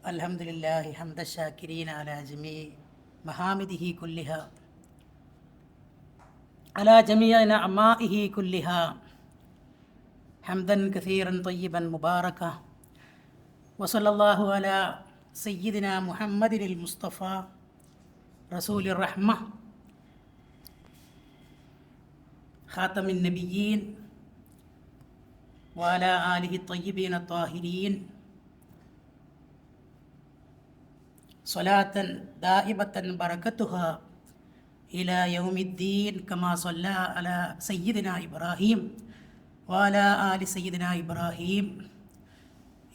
അൽഹംദുലില്ലാഹി ഹംദ ശാകിരീന അലാ ജമീ മഹാമിദിഹി കുല്ലിഹ അലാ ജമീഅ നഅമാഇഹി കുല്ലിഹ ഹംദൻ കസീറൻ തയ്യിബൻ മുബാറക വസല്ലല്ലാഹു അലാ സയ്യിദിനാ മുഹമ്മദിനിൽ മുസ്തഫ റസൂലിർ റഹ്മ ഖാതമിൻ നബിയ്യീൻ വഅലാ ആലിഹി ത്വയ്യിബീന ത്വാഹിരീൻ സ്വലാത്തൻ ദാഇമത്തൻ ബറകത്തുഹാ ഇലാ യൗമിദ്ദീൻ കമാ സ്വല്ലാ അലാ സയ്യിദിനാ ഇബ്രാഹീം വഅലാ ആലി സയ്യിദിനാ ഇബ്രാഹീം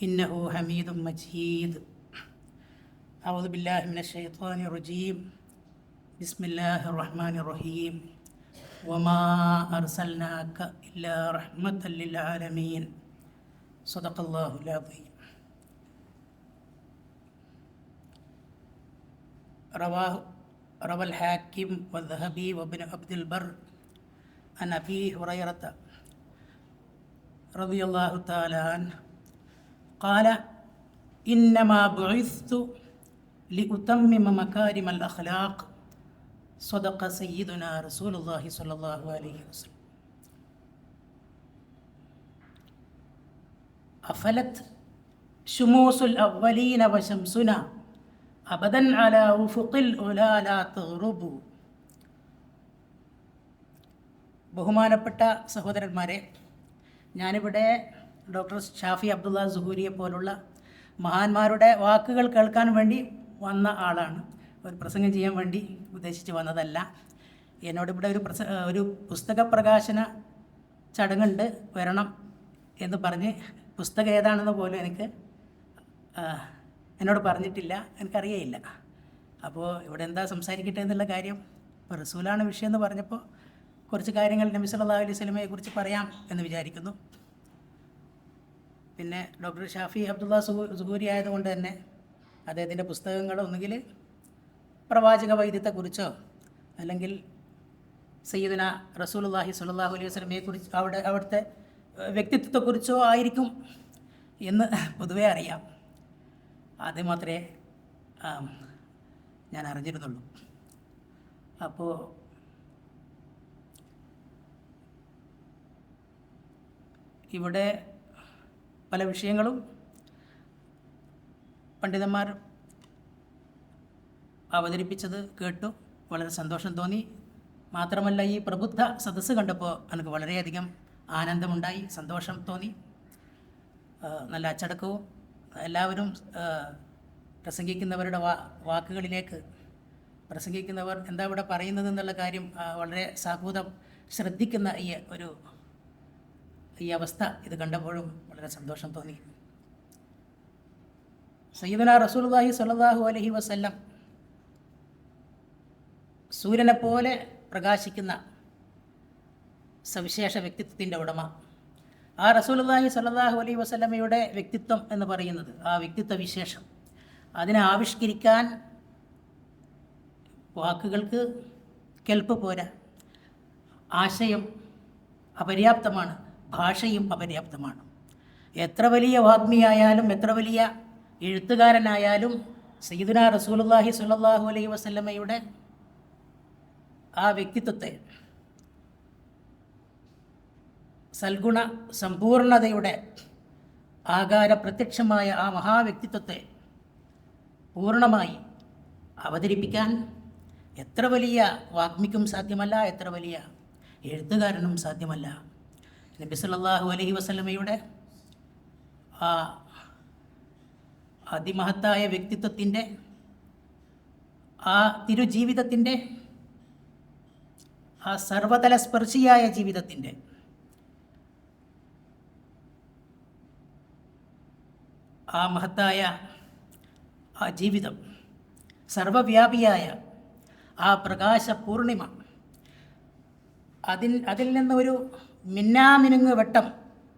ഇന്നഹു ഹമീദും മജീദ്. അഊദു ബില്ലാഹി മിനശ് ശൈത്വാനിർ റജീം. ബിസ്മില്ലാഹിർ റഹ്മാനിർ റഹീം. വമാ അർസൽനാക ഇല്ലാ റഹ്മത്തൻ ലിൽ ആലമീൻ. സദഖല്ലാഹുൽ അദീം. روى الحاكم والذهبي وابن عبد البر عن أبي هريرة رضي الله تعالى عنه قال إنما بعثت لأتمم مكارم الأخلاق صدق سيدنا رسول الله صلى الله عليه وسلم. أفلت شموس الأولين وشمسنا അബദൻ അലാ ഉഫുഖിൽ ഉലാ ലാ തഗ്റുബു. ബഹുമാനപ്പെട്ട സഹോദരന്മാരെ, ഞാനിവിടെ ഡോക്ടർ ഷാഫി അബ്ദുള്ള സുഹൂരിയെ പോലുള്ള മഹാന്മാരുടെ വാക്കുകൾ കേൾക്കാൻ വേണ്ടി വന്ന ആളാണ്. ഒരു പ്രസംഗം ചെയ്യാൻ വേണ്ടി ഉദ്ദേശിച്ച് വന്നതല്ല. എന്നോടിവിടെ ഒരു പുസ്തക പ്രകാശന ചടങ്ങുണ്ട്, വരണം എന്ന് പറഞ്ഞ് പുസ്തകം ഏതാണെന്ന് പോലും എന്നോട് പറഞ്ഞിട്ടില്ല, എനിക്കറിയയില്ല. അപ്പോൾ ഇവിടെ എന്താ സംസാരിക്കട്ടെ എന്നുള്ള കാര്യം, ഇപ്പോൾ റസൂലാണ് വിഷയം എന്ന് പറഞ്ഞപ്പോൾ കുറച്ച് കാര്യങ്ങൾ നബി സല്ലല്ലാഹു അലൈഹി വസല്ലമയെ കുറിച്ച് പറയാം എന്ന് വിചാരിക്കുന്നു. പിന്നെ ഡോക്ടർ ഷാഫി അബ്ദുള്ള സുഹൂരി ആയതുകൊണ്ട് തന്നെ അദ്ദേഹത്തിൻ്റെ പുസ്തകങ്ങൾ ഒന്നുകിൽ പ്രവാചക വൈദ്യത്തെക്കുറിച്ചോ അല്ലെങ്കിൽ സയ്യിദുന റസൂലുള്ളാഹി സ്വല്ലല്ലാഹു അലൈഹി വസല്ലമയെക്കുറിച്ച് അവിടുത്തെ വ്യക്തിത്വത്തെക്കുറിച്ചോ ആയിരിക്കും എന്ന് പൊതുവേ അറിയാം. അത് മാത്രമേ ഞാൻ അറിഞ്ഞിരുന്നുള്ളൂ. അപ്പോൾ ഇവിടെ പല വിഷയങ്ങളും പണ്ഡിതന്മാർ അവതരിപ്പിച്ചത് കേട്ടു, വളരെ സന്തോഷം തോന്നി. മാത്രമല്ല, ഈ പ്രബുദ്ധ സദസ്സ് കണ്ടപ്പോൾ എനിക്ക് വളരെയധികം ആനന്ദമുണ്ടായി, സന്തോഷം തോന്നി. നല്ല അച്ചടക്കവും എല്ലാവരും പ്രസംഗിക്കുന്നവരുടെ വാക്കുകളിലേക്ക് പ്രസംഗിക്കുന്നവർ എന്താ ഇവിടെ പറയുന്നത് എന്നുള്ള കാര്യം വളരെ സാഹൂതം ശ്രദ്ധിക്കുന്ന ഈ അവസ്ഥ ഇത് കണ്ടപ്പോഴും വളരെ സന്തോഷം തോന്നി. സയ്യിദുനാ റസൂലുള്ളാഹി സ്വല്ലല്ലാഹു അലൈഹി വസല്ലം സൂര്യനെപ്പോലെ പ്രകാശിക്കുന്ന സവിശേഷ വ്യക്തിത്വത്തിൻ്റെ ഉടമ. ആ റസൂലുള്ളാഹി സ്വല്ലല്ലാഹു അലൈഹി വസല്ലമയുടെ വ്യക്തിത്വം എന്ന് പറയുന്നത്, ആ വ്യക്തിത്വ വിശേഷം, അതിനെ ആവിഷ്കരിക്കാൻ വാക്കുകൾക്ക് കെൽപ്പ് പോരാ. ആശയം അപര്യാപ്തമാണ്, ഭാഷയും അപര്യാപ്തമാണ്. എത്ര വലിയ വാഗ്മിയായാലും എത്ര വലിയ എഴുത്തുകാരനായാലും സയ്യിദുനാ റസൂലുള്ളാഹി സ്വല്ലല്ലാഹു അലൈഹി വസല്ലമയുടെ ആ വ്യക്തിത്വത്തെ, സൽഗുണ സമ്പൂർണതയുടെ ആകാര പ്രത്യക്ഷമായ ആ മഹാവ്യക്തിത്വത്തെ പൂർണ്ണമായി അവതരിപ്പിക്കാൻ എത്ര വലിയ വാഗ്മിക്കും സാധ്യമല്ല, എത്ര വലിയ എഴുത്തുകാരനും സാധ്യമല്ല. നബി സല്ലല്ലാഹു അലൈഹി വസല്ലമയുടെ ആ അതിമഹത്തായ വ്യക്തിത്വത്തിൻ്റെ, ആ തിരുജീവിതത്തിൻ്റെ, ആ സർവതല സ്പർശിയായ ജീവിതത്തിൻ്റെ ആ മഹത്തായ ആ ജീവിതം, സർവവ്യാപിയായ ആ പ്രകാശ പൂർണിമ, അതിൽ നിന്ന് ഒരു മിന്നാമിനുങ്ങ് വട്ടം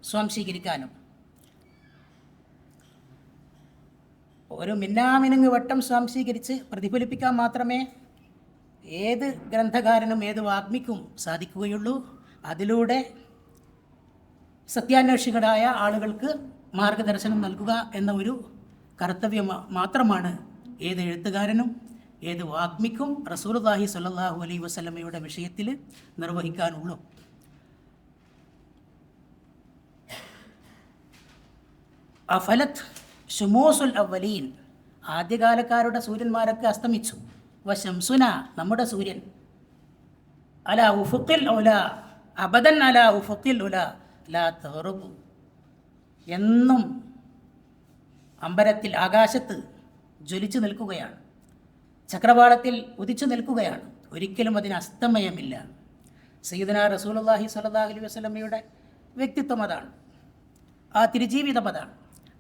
സ്വാംശീകരിക്കാനും, ഒരു മിന്നാമിനുങ്ങ് വട്ടം സ്വാംശീകരിച്ച് പ്രതിഫലിപ്പിക്കാൻ മാത്രമേ ഏത് ഗ്രന്ഥകാരനും ഏത് വാഗ്മിക്കും സാധിക്കുകയുള്ളൂ. അതിലൂടെ സത്യാന്വേഷികളായ ആളുകൾക്ക് മാർഗദർശനം നൽകുക എന്ന ഒരു കർത്തവ്യം മാത്രമാണ് ഏത് എഴുത്തുകാരനും ഏത് വാഗ്മിക്കും റസൂലുള്ളാഹി സ്വല്ലല്ലാഹു അലൈഹി വസല്ലമയുടെ വിഷയത്തിൽ നിർവഹിക്കാനുള്ളൂ. അഫലത്ത് ഷുമൂസുൽ അവലീൻ, ആദ്യകാലക്കാരുടെ സൂര്യന്മാരൊക്കെ അസ്തമിച്ചു. വശംസുന, നമ്മുടെ സൂര്യൻ, അല ഉഫുഖിൽ ഉല അബദൻ അല ഉഫുഖിൽ ഉല ലാ തഗ്റുബു, എന്നും അമ്പരത്തിൽ ആകാശത്ത് ജ്വലിച്ചു നിൽക്കുകയാണ്, ചക്രവാളത്തിൽ ഉദിച്ചു നിൽക്കുകയാണ്, ഒരിക്കലും അതിന് അസ്തമയമില്ല. സയ്യിദുനാ റസൂലുള്ളാഹി സ്വല്ലല്ലാഹു അലൈഹി വസല്ലമയുടെ വ്യക്തിത്വം അതാണ്, ആ തിരുജീവിതം അതാണ്.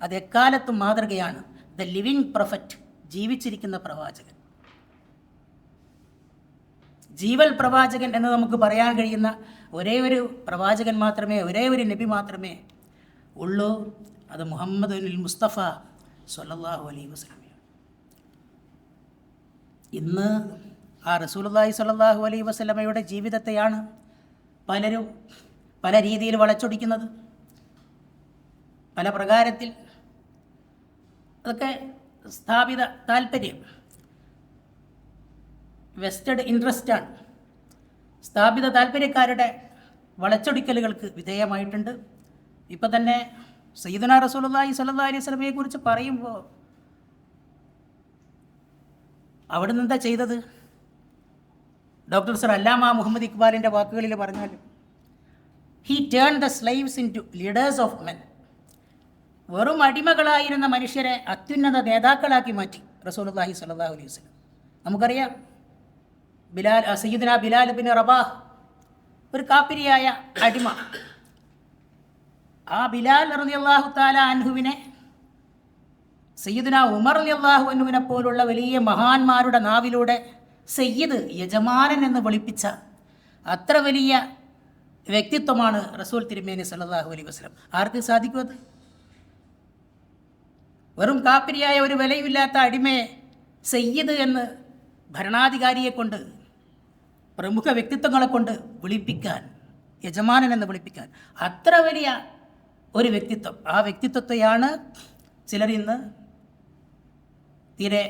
അത് എക്കാലത്തും മാതൃകയാണ്. ദ ലിവിങ് പ്രൊഫറ്റ്, ജീവിച്ചിരിക്കുന്ന പ്രവാചകൻ, ജീവൽ പ്രവാചകൻ എന്ന് നമുക്ക് പറയാൻ കഴിയുന്ന ഒരേ ഒരു പ്രവാചകൻ മാത്രമേ, ഒരേ ഒരു നബി മാത്രമേ ഉള്ളൂ. അത് മുഹമ്മദ് മുസ്തഫ സ്വല്ലല്ലാഹു അലൈഹി വസല്ലം. ഇന്ന് ആ റസൂലുള്ളാഹി സ്വല്ലല്ലാഹു അലൈഹി വസല്ലമയുടെ ജീവിതത്തെയാണ് പലരും പല രീതിയിൽ വളച്ചൊടിക്കുന്നത്, പല പ്രകാരത്തിൽ. അതൊക്കെ സ്ഥാപിത താല്പര്യം, വെസ്റ്റഡ് ഇൻട്രസ്റ്റാണ്. സ്ഥാപിത താല്പര്യക്കാരുടെ വളച്ചൊടിക്കലുകൾക്ക് വിധേയമായിട്ടുണ്ട്. ഇപ്പം തന്നെ സയ്യിദുനാ റസൂലുള്ളാഹി സ്വല്ലല്ലാഹു അലൈഹി വസല്ലമയെ കുറിച്ച് പറയുമ്പോൾ അവിടുന്ന് എന്താ ചെയ്തത്? ഡോക്ടർ സർ അല്ലാമ മുഹമ്മദ് ഇക്ബാലിൻ്റെ വാക്കുകളിൽ പറഞ്ഞാൽ, he turn the slaves into leaders of men. വെറും അടിമകളായിരുന്ന മനുഷ്യരെ അത്യുന്നത നേതാക്കളാക്കി മാറ്റി റസൂലുള്ളാഹി സ്വല്ലല്ലാഹു അലൈഹി വസല്ലം. നമുക്കറിയാം, സയ്യിദുനാ ബിലാൽ ബിൻ റബാഹ് ഒരു കാഫിരിയായ അടിമ. ആ ബിലാൽ റളിയല്ലാഹു തആല അൻഹുവിനെ സയ്യിദുനാ ഉമർ റളിയല്ലാഹു അൻഹുവിനെ പോലുള്ള വലിയ മഹാന്മാരുടെ നാവിലൂടെ സയ്യിദ്, യജമാനൻ എന്ന് വിളിപ്പിച്ച അത്ര വലിയ വ്യക്തിത്വമാണ് റസൂൽ തിരുമേനി സല്ലല്ലാഹു അലൈഹി വസല്ലം. ആർക്ക് സാധിക്കും അത്? വെറും കാഫിരിയായ ഒരു വിലയുമില്ലാത്ത അടിമയെ സയ്യിദ് എന്ന് ഭരണാധികാരിയെ കൊണ്ട്, പ്രമുഖ വ്യക്തിത്വങ്ങളെ കൊണ്ട് വിളിപ്പിക്കാൻ, യജമാനൻ എന്ന് വിളിപ്പിക്കാൻ, അത്ര വലിയ ഒരു വ്യക്തിത്വം. ആ വ്യക്തിത്വത്തെയാണ് ചിലർ ഇന്ന് തീരെ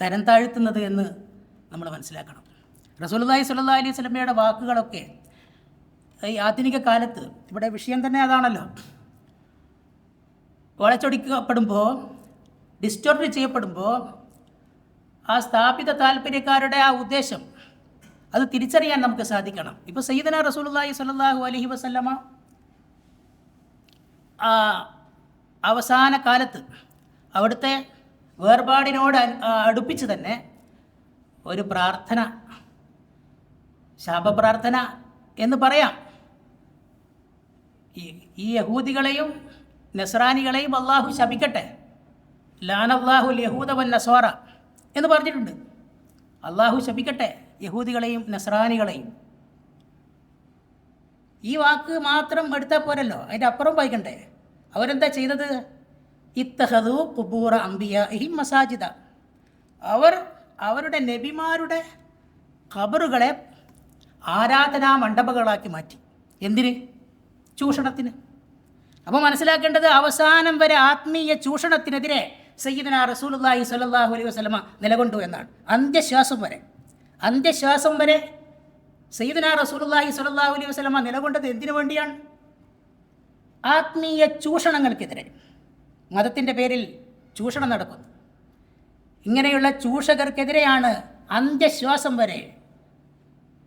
തരം താഴ്ത്തുന്നത് എന്ന് നമ്മൾ മനസ്സിലാക്കണം. റസൂലുള്ളാഹി സ്വല്ലല്ലാഹു അലൈഹി വസല്ലമയുടെ വാക്കുകളൊക്കെ ഈ ആധുനിക കാലത്ത്, ഇവിടെ വിഷയം തന്നെ അതാണല്ലോ, വളച്ചൊടിക്കപ്പെടുമ്പോൾ, ഡിസ്റ്റോർട്ട് ചെയ്യപ്പെടുമ്പോൾ, ആ സ്ഥാപിത താല്പര്യക്കാരുടെ ആ ഉദ്ദേശം അത് തിരിച്ചറിയാൻ നമുക്ക് സാധിക്കണം. ഇപ്പോൾ സയ്യിദുനാ റസൂലുള്ളാഹി സ്വല്ലല്ലാഹു അലൈഹി വസല്ലമ അവസാന കാലത്ത് അവിടുത്തെ വേർപാടിനോട് അടുപ്പിച്ച് തന്നെ ഒരു പ്രാർത്ഥന, ശാപപ്രാർത്ഥന എന്ന് പറയാം. ഈ യഹൂദികളെയും നസ്രാനികളെയും അള്ളാഹു ശപിക്കട്ടെ, ലാനല്ലാഹുൽ യഹൂദ വൻ നസ്വാറ എന്ന് പറഞ്ഞിട്ടുണ്ട്. അള്ളാഹു ശപിക്കട്ടെ യഹൂദികളെയും നസ്രാനികളെയും. ഈ വാക്ക് മാത്രം എടുത്താൽ പോരല്ലോ, അതിൻ്റെ അപ്പുറം വായിക്കണ്ടേ. അവരെന്താ ചെയ്തത്? ഇത്തഹദു ഖുബൂറ അംബിയാഇഹിം മസാജിദ. അവരുടെ നബിമാരുടെ ഖബറുകളെ ആരാധനാ മണ്ഡപങ്ങളാക്കി മാറ്റി. എന്തിന്? ചൂഷണത്തിന്. അപ്പോൾ മനസ്സിലാക്കേണ്ടത്, അവസാനം വരെ ആത്മീയ ചൂഷണത്തിനെതിരെ സയ്യിദുനാ റസൂലുള്ളാഹി സ്വല്ലല്ലാഹു അലൈഹി വസല്ലമ നിലകൊണ്ടു എന്നാണ്. അന്ത്യശ്വാസം വരെ സയ്യിദുനാ റസൂലുള്ളാഹി സ്വല്ലല്ലാഹു അലൈഹി വസല്ലമ നിലകൊണ്ടത് എന്തിനു വേണ്ടിയാണ്? ആത്മീയ ചൂഷണങ്ങൾക്കെതിരെ. മതത്തിൻ്റെ പേരിൽ ചൂഷണം നടക്കുന്നു. ഇങ്ങനെയുള്ള ചൂഷകർക്കെതിരെയാണ് അന്ത്യശ്വാസം വരെ,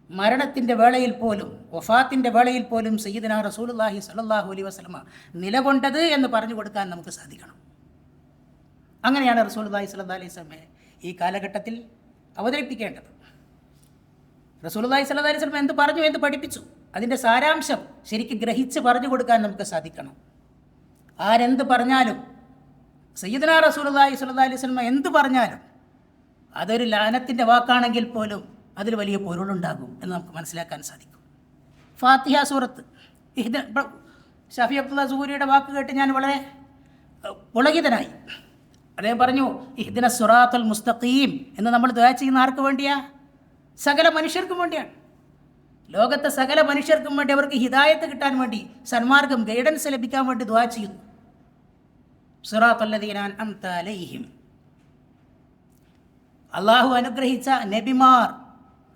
മരണത്തിൻ്റെ വേളയിൽ പോലും, വഫാത്തിൻ്റെ വേളയിൽ പോലും സയ്യിദുനാ റസൂലുള്ളാഹി സ്വല്ലല്ലാഹു അലൈഹി വസല്ലമ നിലകൊണ്ടത് എന്ന് പറഞ്ഞു കൊടുക്കാൻ നമുക്ക് സാധിക്കണം. അങ്ങനെയാണ് റസൂലുള്ളാഹി സ്വല്ലല്ലാഹു അലൈഹി വസല്ലമയെ ഈ കാലഘട്ടത്തിൽ അവതരിപ്പിക്കേണ്ടത്. റസൂലുള്ളാഹി സ്വല്ലല്ലാഹു അലൈഹി വസല്ലമ എന്ത് പറഞ്ഞു, എന്ത് പഠിപ്പിച്ചു, അതിൻ്റെ സാരാംശം ശരിക്കും ഗ്രഹിച്ച് പറഞ്ഞു കൊടുക്കാൻ നമുക്ക് സാധിക്കണം. ആരെന്ത് പറഞ്ഞാലും, സയ്യിദുനാ റസൂലുള്ളാഹി സ്വല്ലല്ലാഹു അലൈഹി വസല്ലമ എന്ത് പറഞ്ഞാലും അതൊരു ലാനത്തിൻ്റെ വാക്കാണെങ്കിൽ പോലും അതിൽ വലിയ പൊരുളുണ്ടാകും എന്ന് നമുക്ക് മനസ്സിലാക്കാൻ സാധിക്കും. ഫാത്തിഹ സൂറത്ത്, ഷാഫി അബ്ദുള്ള സൂരിയുടെ വാക്ക് കേട്ട് ഞാൻ വളരെ പുളകിതനായി. അദ്ദേഹം പറഞ്ഞു, ഇഹ്ദിന സിറാത്തുൽ മുസ്തഖീം എന്ന് നമ്മൾ ദുആ ചെയ്യുന്ന ആർക്ക് വേണ്ടിയാ? സകല മനുഷ്യർക്കും വേണ്ടിയാണ്. ലോകത്തെ സകല മനുഷ്യർക്കും വേണ്ടി, അവർക്ക് ഹിദായത്ത് കിട്ടാൻ വേണ്ടി, സന്മാർഗം, ഗൈഡൻസ് ലഭിക്കാൻ വേണ്ടി ദുആ ചെയ്യുന്നു. സിറാത്തല്ലദീന അൻഅംത അലൈഹിം. അള്ളാഹു അനുഗ്രഹിച്ച നബിമാർ,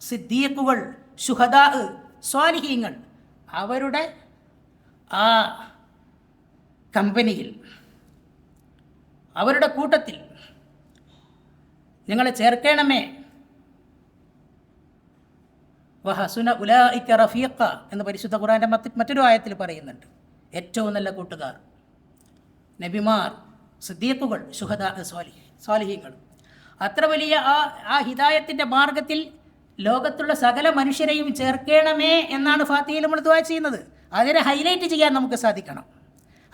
സിദ്ദീഖുകൾ, ശുഹദാ, സ്വാലിഹീങ്ങൾ, അവരുടെ ആ കമ്പനിയിൽ, അവരുടെ കൂട്ടത്തിൽ ഞങ്ങളെ ചേർക്കണമേ. വഹസുന ഉലൈക റഫീഖ എന്ന് പരിശുദ്ധ ഖുർആൻ്റെ മറ്റൊരു ആയത്തിൽ പറയുന്നുണ്ട്. ഏറ്റവും നല്ല കൂട്ടുകാർ നബിമാർ, സിദ്ദീഖുകൾ, ശുഹദാ, സ്വാലിഹീങ്ങൾ. അത്ര വലിയ ആ ഹിദായത്തിൻ്റെ മാർഗത്തിൽ ലോകത്തുള്ള സകല മനുഷ്യരെയും ചേർക്കണമേ എന്നാണ് ഫാത്തിഹയിൽ നമ്മൾ ദുആ ചെയ്യുന്നത്. അതിനെ ഹൈലൈറ്റ് ചെയ്യാൻ നമുക്ക് സാധിക്കണം.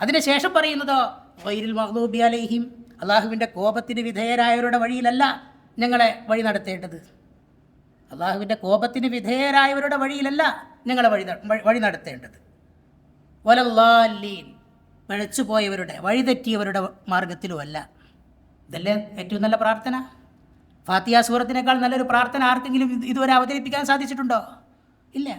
അതിന് ശേഷം പറയുന്നതോ ഗൈറിൽ മഗ്ദൂബി അലൈഹിം, അള്ളാഹുവിൻ്റെ കോപത്തിന് വിധേയരായവരുടെ വഴിയിലല്ല ഞങ്ങളെ വഴി നടത്തേണ്ടത്. അള്ളാഹുവിൻ്റെ കോപത്തിന് വിധേയരായവരുടെ വഴിയിലല്ല ഞങ്ങളെ വഴി നടത്തേണ്ടത്. വലല്ലാലീൻ, പഴച്ചുപോയവരുടെ, വഴിതെറ്റിയവരുടെ മാർഗത്തിലുമല്ല. ഇതല്ലേ ഏറ്റവും നല്ല പ്രാർത്ഥന? ഫാത്തിഹ സൂറത്തിനേക്കാൾ നല്ലൊരു പ്രാർത്ഥന ആർക്കെങ്കിലും ഇതുവരെ അവതരിപ്പിക്കാൻ സാധിച്ചിട്ടുണ്ടോ? ഇല്ല.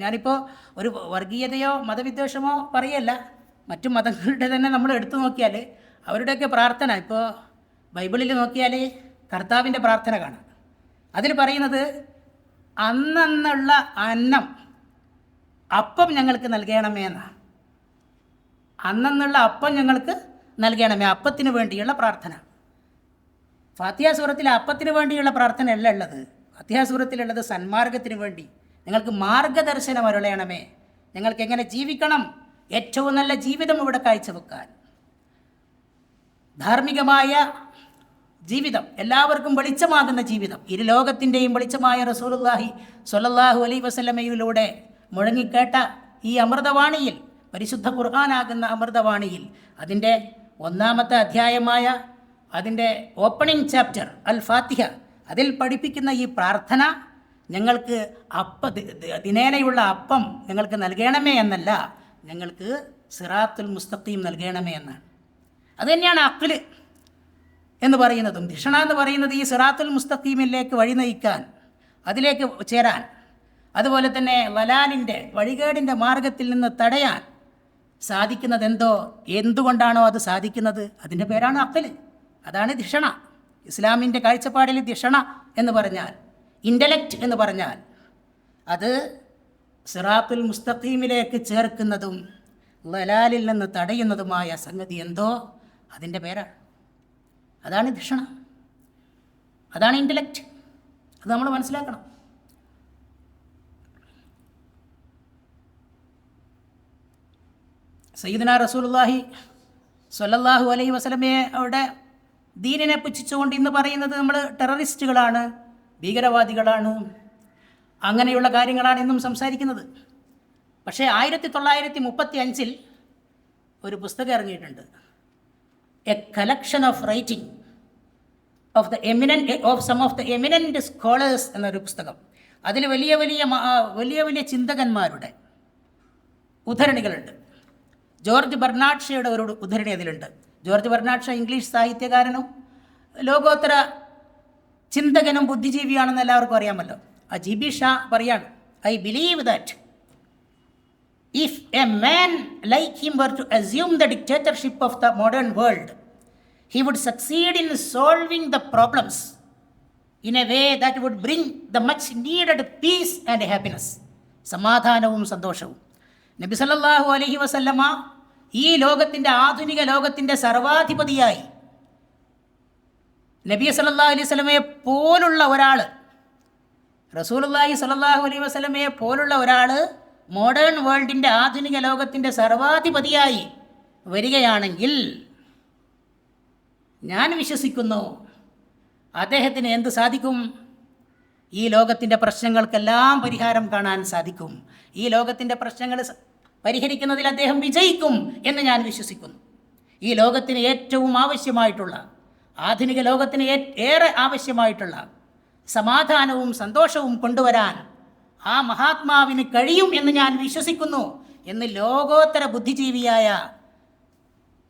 ഞാനിപ്പോൾ ഒരു വർഗീയതയോ മതവിദ്വേഷമോ പറയല്ല. മറ്റു മതങ്ങളുടെ തന്നെ നമ്മൾ എടുത്തു നോക്കിയാൽ അവരുടെയൊക്കെ പ്രാർത്ഥന, ഇപ്പോൾ ബൈബിളിൽ നോക്കിയാൽ കർത്താവിൻ്റെ പ്രാർത്ഥന കാണാം. അതിൽ പറയുന്നത് അന്നുള്ള അന്നം, അപ്പം ഞങ്ങൾക്ക് നൽകണമേ എന്നാണ്. അന്നുള്ള അപ്പം ഞങ്ങൾക്ക് നൽകണമേ, അപ്പത്തിന് വേണ്ടിയുള്ള പ്രാർത്ഥന. ഫാത്തിഹ സൂറത്തിലെ അപ്പത്തിന് വേണ്ടിയുള്ള പ്രാർത്ഥന അല്ല ഉള്ളത്. ഫാത്തിഹ സൂറത്തിലുള്ളത് സന്മാർഗത്തിന് വേണ്ടി, ഞങ്ങൾക്ക് മാർഗദർശനം അരുളയണമേ, ഞങ്ങൾക്ക് എങ്ങനെ ജീവിക്കണം, ഏറ്റവും നല്ല ജീവിതം ഇവിടെ കാഴ്ചവെക്കാൻ, ധാർമ്മികമായ ജീവിതം, എല്ലാവർക്കും വെളിച്ചമാകുന്ന ജീവിതം, ഇരു ലോകത്തിൻ്റെയും വെളിച്ചമായ റസൂലുള്ളാഹി സ്വല്ലല്ലാഹു അലൈഹി വസല്ലമയിലൂടെ മുഴങ്ങിക്കേട്ട ഈ അമൃതവാണിയിൽ, പരിശുദ്ധ ഖുർആനാകുന്ന അമൃതവാണിയിൽ, അതിൻ്റെ ഒന്നാമത്തെ അധ്യായമായ അതിൻ്റെ ഓപ്പണിംഗ് ചാപ്റ്റർ അൽ ഫാത്തിഹ, അതിൽ പഠിപ്പിക്കുന്ന ഈ പ്രാർത്ഥന ഞങ്ങൾക്ക് ദിനേനയുള്ള അപ്പം ഞങ്ങൾക്ക് നൽകണമേ എന്നല്ല, ഞങ്ങൾക്ക് സിറാത്തുൽ മുസ്തഖീം നൽകണമേ എന്നാണ്. അതുതന്നെയാണ് അഖ്ല് എന്ന് പറയുന്നതും. ധിഷണ എന്ന് പറയുന്നത് ഈ സിറാത്തുൽ മുസ്തഖീമിലേക്ക് വഴി നയിക്കാൻ, അതിലേക്ക് ചേരാൻ, അതുപോലെ തന്നെ ലലാലിൻ്റെ, വഴികേടിൻ്റെ മാർഗത്തിൽ നിന്ന് തടയാൻ സാധിക്കുന്നത് എന്തുകൊണ്ടാണോ അത് സാധിക്കുന്നത്, അതിൻ്റെ പേരാണ് അഖ്ല്. അതാണ് ധിഷണ. ഇസ്ലാമിൻ്റെ കാഴ്ചപ്പാടിൽ ധിഷണ എന്ന് പറഞ്ഞാൽ, ഇൻ്റലക്റ്റ് എന്ന് പറഞ്ഞാൽ, അത് സിറാത്തുൽ മുസ്തഖീമിലേക്ക് ചേർക്കുന്നതും ലലാലിൽ നിന്ന് തടയുന്നതുമായ സംഗതി അതിൻ്റെ പേരാണ്. അതാണ് ധിഷണ, അതാണ് ഇൻ്റലക്റ്റ്. അത് നമ്മൾ മനസ്സിലാക്കണം. സയ്യിദുനാ റസൂലുള്ളാഹി സ്വല്ലല്ലാഹു അലൈഹി വസല്ലമയെ അവിടെ ദീനിനെ പുച്ഛിച്ചുകൊണ്ട് ഇന്ന് പറയുന്നത് നമ്മൾ ടെററിസ്റ്റുകളാണ്, ഭീകരവാദികളാണ്, അങ്ങനെയുള്ള കാര്യങ്ങളാണ് ഇന്നും സംസാരിക്കുന്നത്. പക്ഷേ 1935 ഒരു പുസ്തകം ഇറങ്ങിയിട്ടുണ്ട്, a collection of writing of some of the eminent scholars എന്നൊരു പുസ്തകം. അതിൽ വലിയ വലിയ ചിന്തകന്മാരുടെ ഉദ്ധരണികളുണ്ട്. ജോർജ് ബെർണാഡ് ഷയുടെ ഒരു ഉദ്ധരണി അതിലുണ്ട്. ജോർജ് ബെർണാഡ് ഷാ ഇംഗ്ലീഷ് സാഹിത്യകാരനും ലോകോത്തര ചിന്തകനും ബുദ്ധിജീവിയാണെന്ന് എല്ലാവർക്കും അറിയാമല്ലോ. ആ GB ഷാ പറയാണ്, I believe that if a man like him were to assume the dictatorship of the modern world, he would succeed in solving the problems in a way that would bring the much needed peace and happiness. സമാധാനവും സന്തോഷവും. നബി സല്ലല്ലാഹു അലൈഹി വസല്ലമ ഈ ലോകത്തിൻ്റെ, ആധുനിക ലോകത്തിൻ്റെ സർവാധിപതിയായി നബി സല്ലല്ലാഹു അലൈഹി വസല്ലമയെ പോലുള്ള ഒരാൾ, റസൂലുള്ളാഹി സല്ലല്ലാഹു അലൈഹി വസല്ലമയെ പോലുള്ള ഒരാൾ മോഡേൺ വേൾഡിൻ്റെ, ആധുനിക ലോകത്തിൻ്റെ സർവാധിപതിയായി വരികയാണെങ്കിൽ ഞാൻ വിശ്വസിക്കുന്നു അദ്ദേഹത്തിന് എന്ത് സാധിക്കും? ഈ ലോകത്തിൻ്റെ പ്രശ്നങ്ങൾക്കെല്ലാം പരിഹാരം കാണാൻ സാധിക്കും. ഈ ലോകത്തിൻ്റെ പ്രശ്നങ്ങൾ പരിഹരിക്കുന്നതിൽ അദ്ദേഹം വിജയിക്കും എന്ന് ഞാൻ വിശ്വസിക്കുന്നു. ഈ ലോകത്തിന് ഏറ്റവും ആവശ്യമായിട്ടുള്ള, ആധുനിക ലോകത്തിന് ഏറെ ആവശ്യമായിട്ടുള്ള സമാധാനവും സന്തോഷവും കൊണ്ടുവരാൻ ആ മഹാത്മാവിന് കഴിയും എന്ന് ഞാൻ വിശ്വസിക്കുന്നു എന്ന് ലോകോത്തര ബുദ്ധിജീവിയായ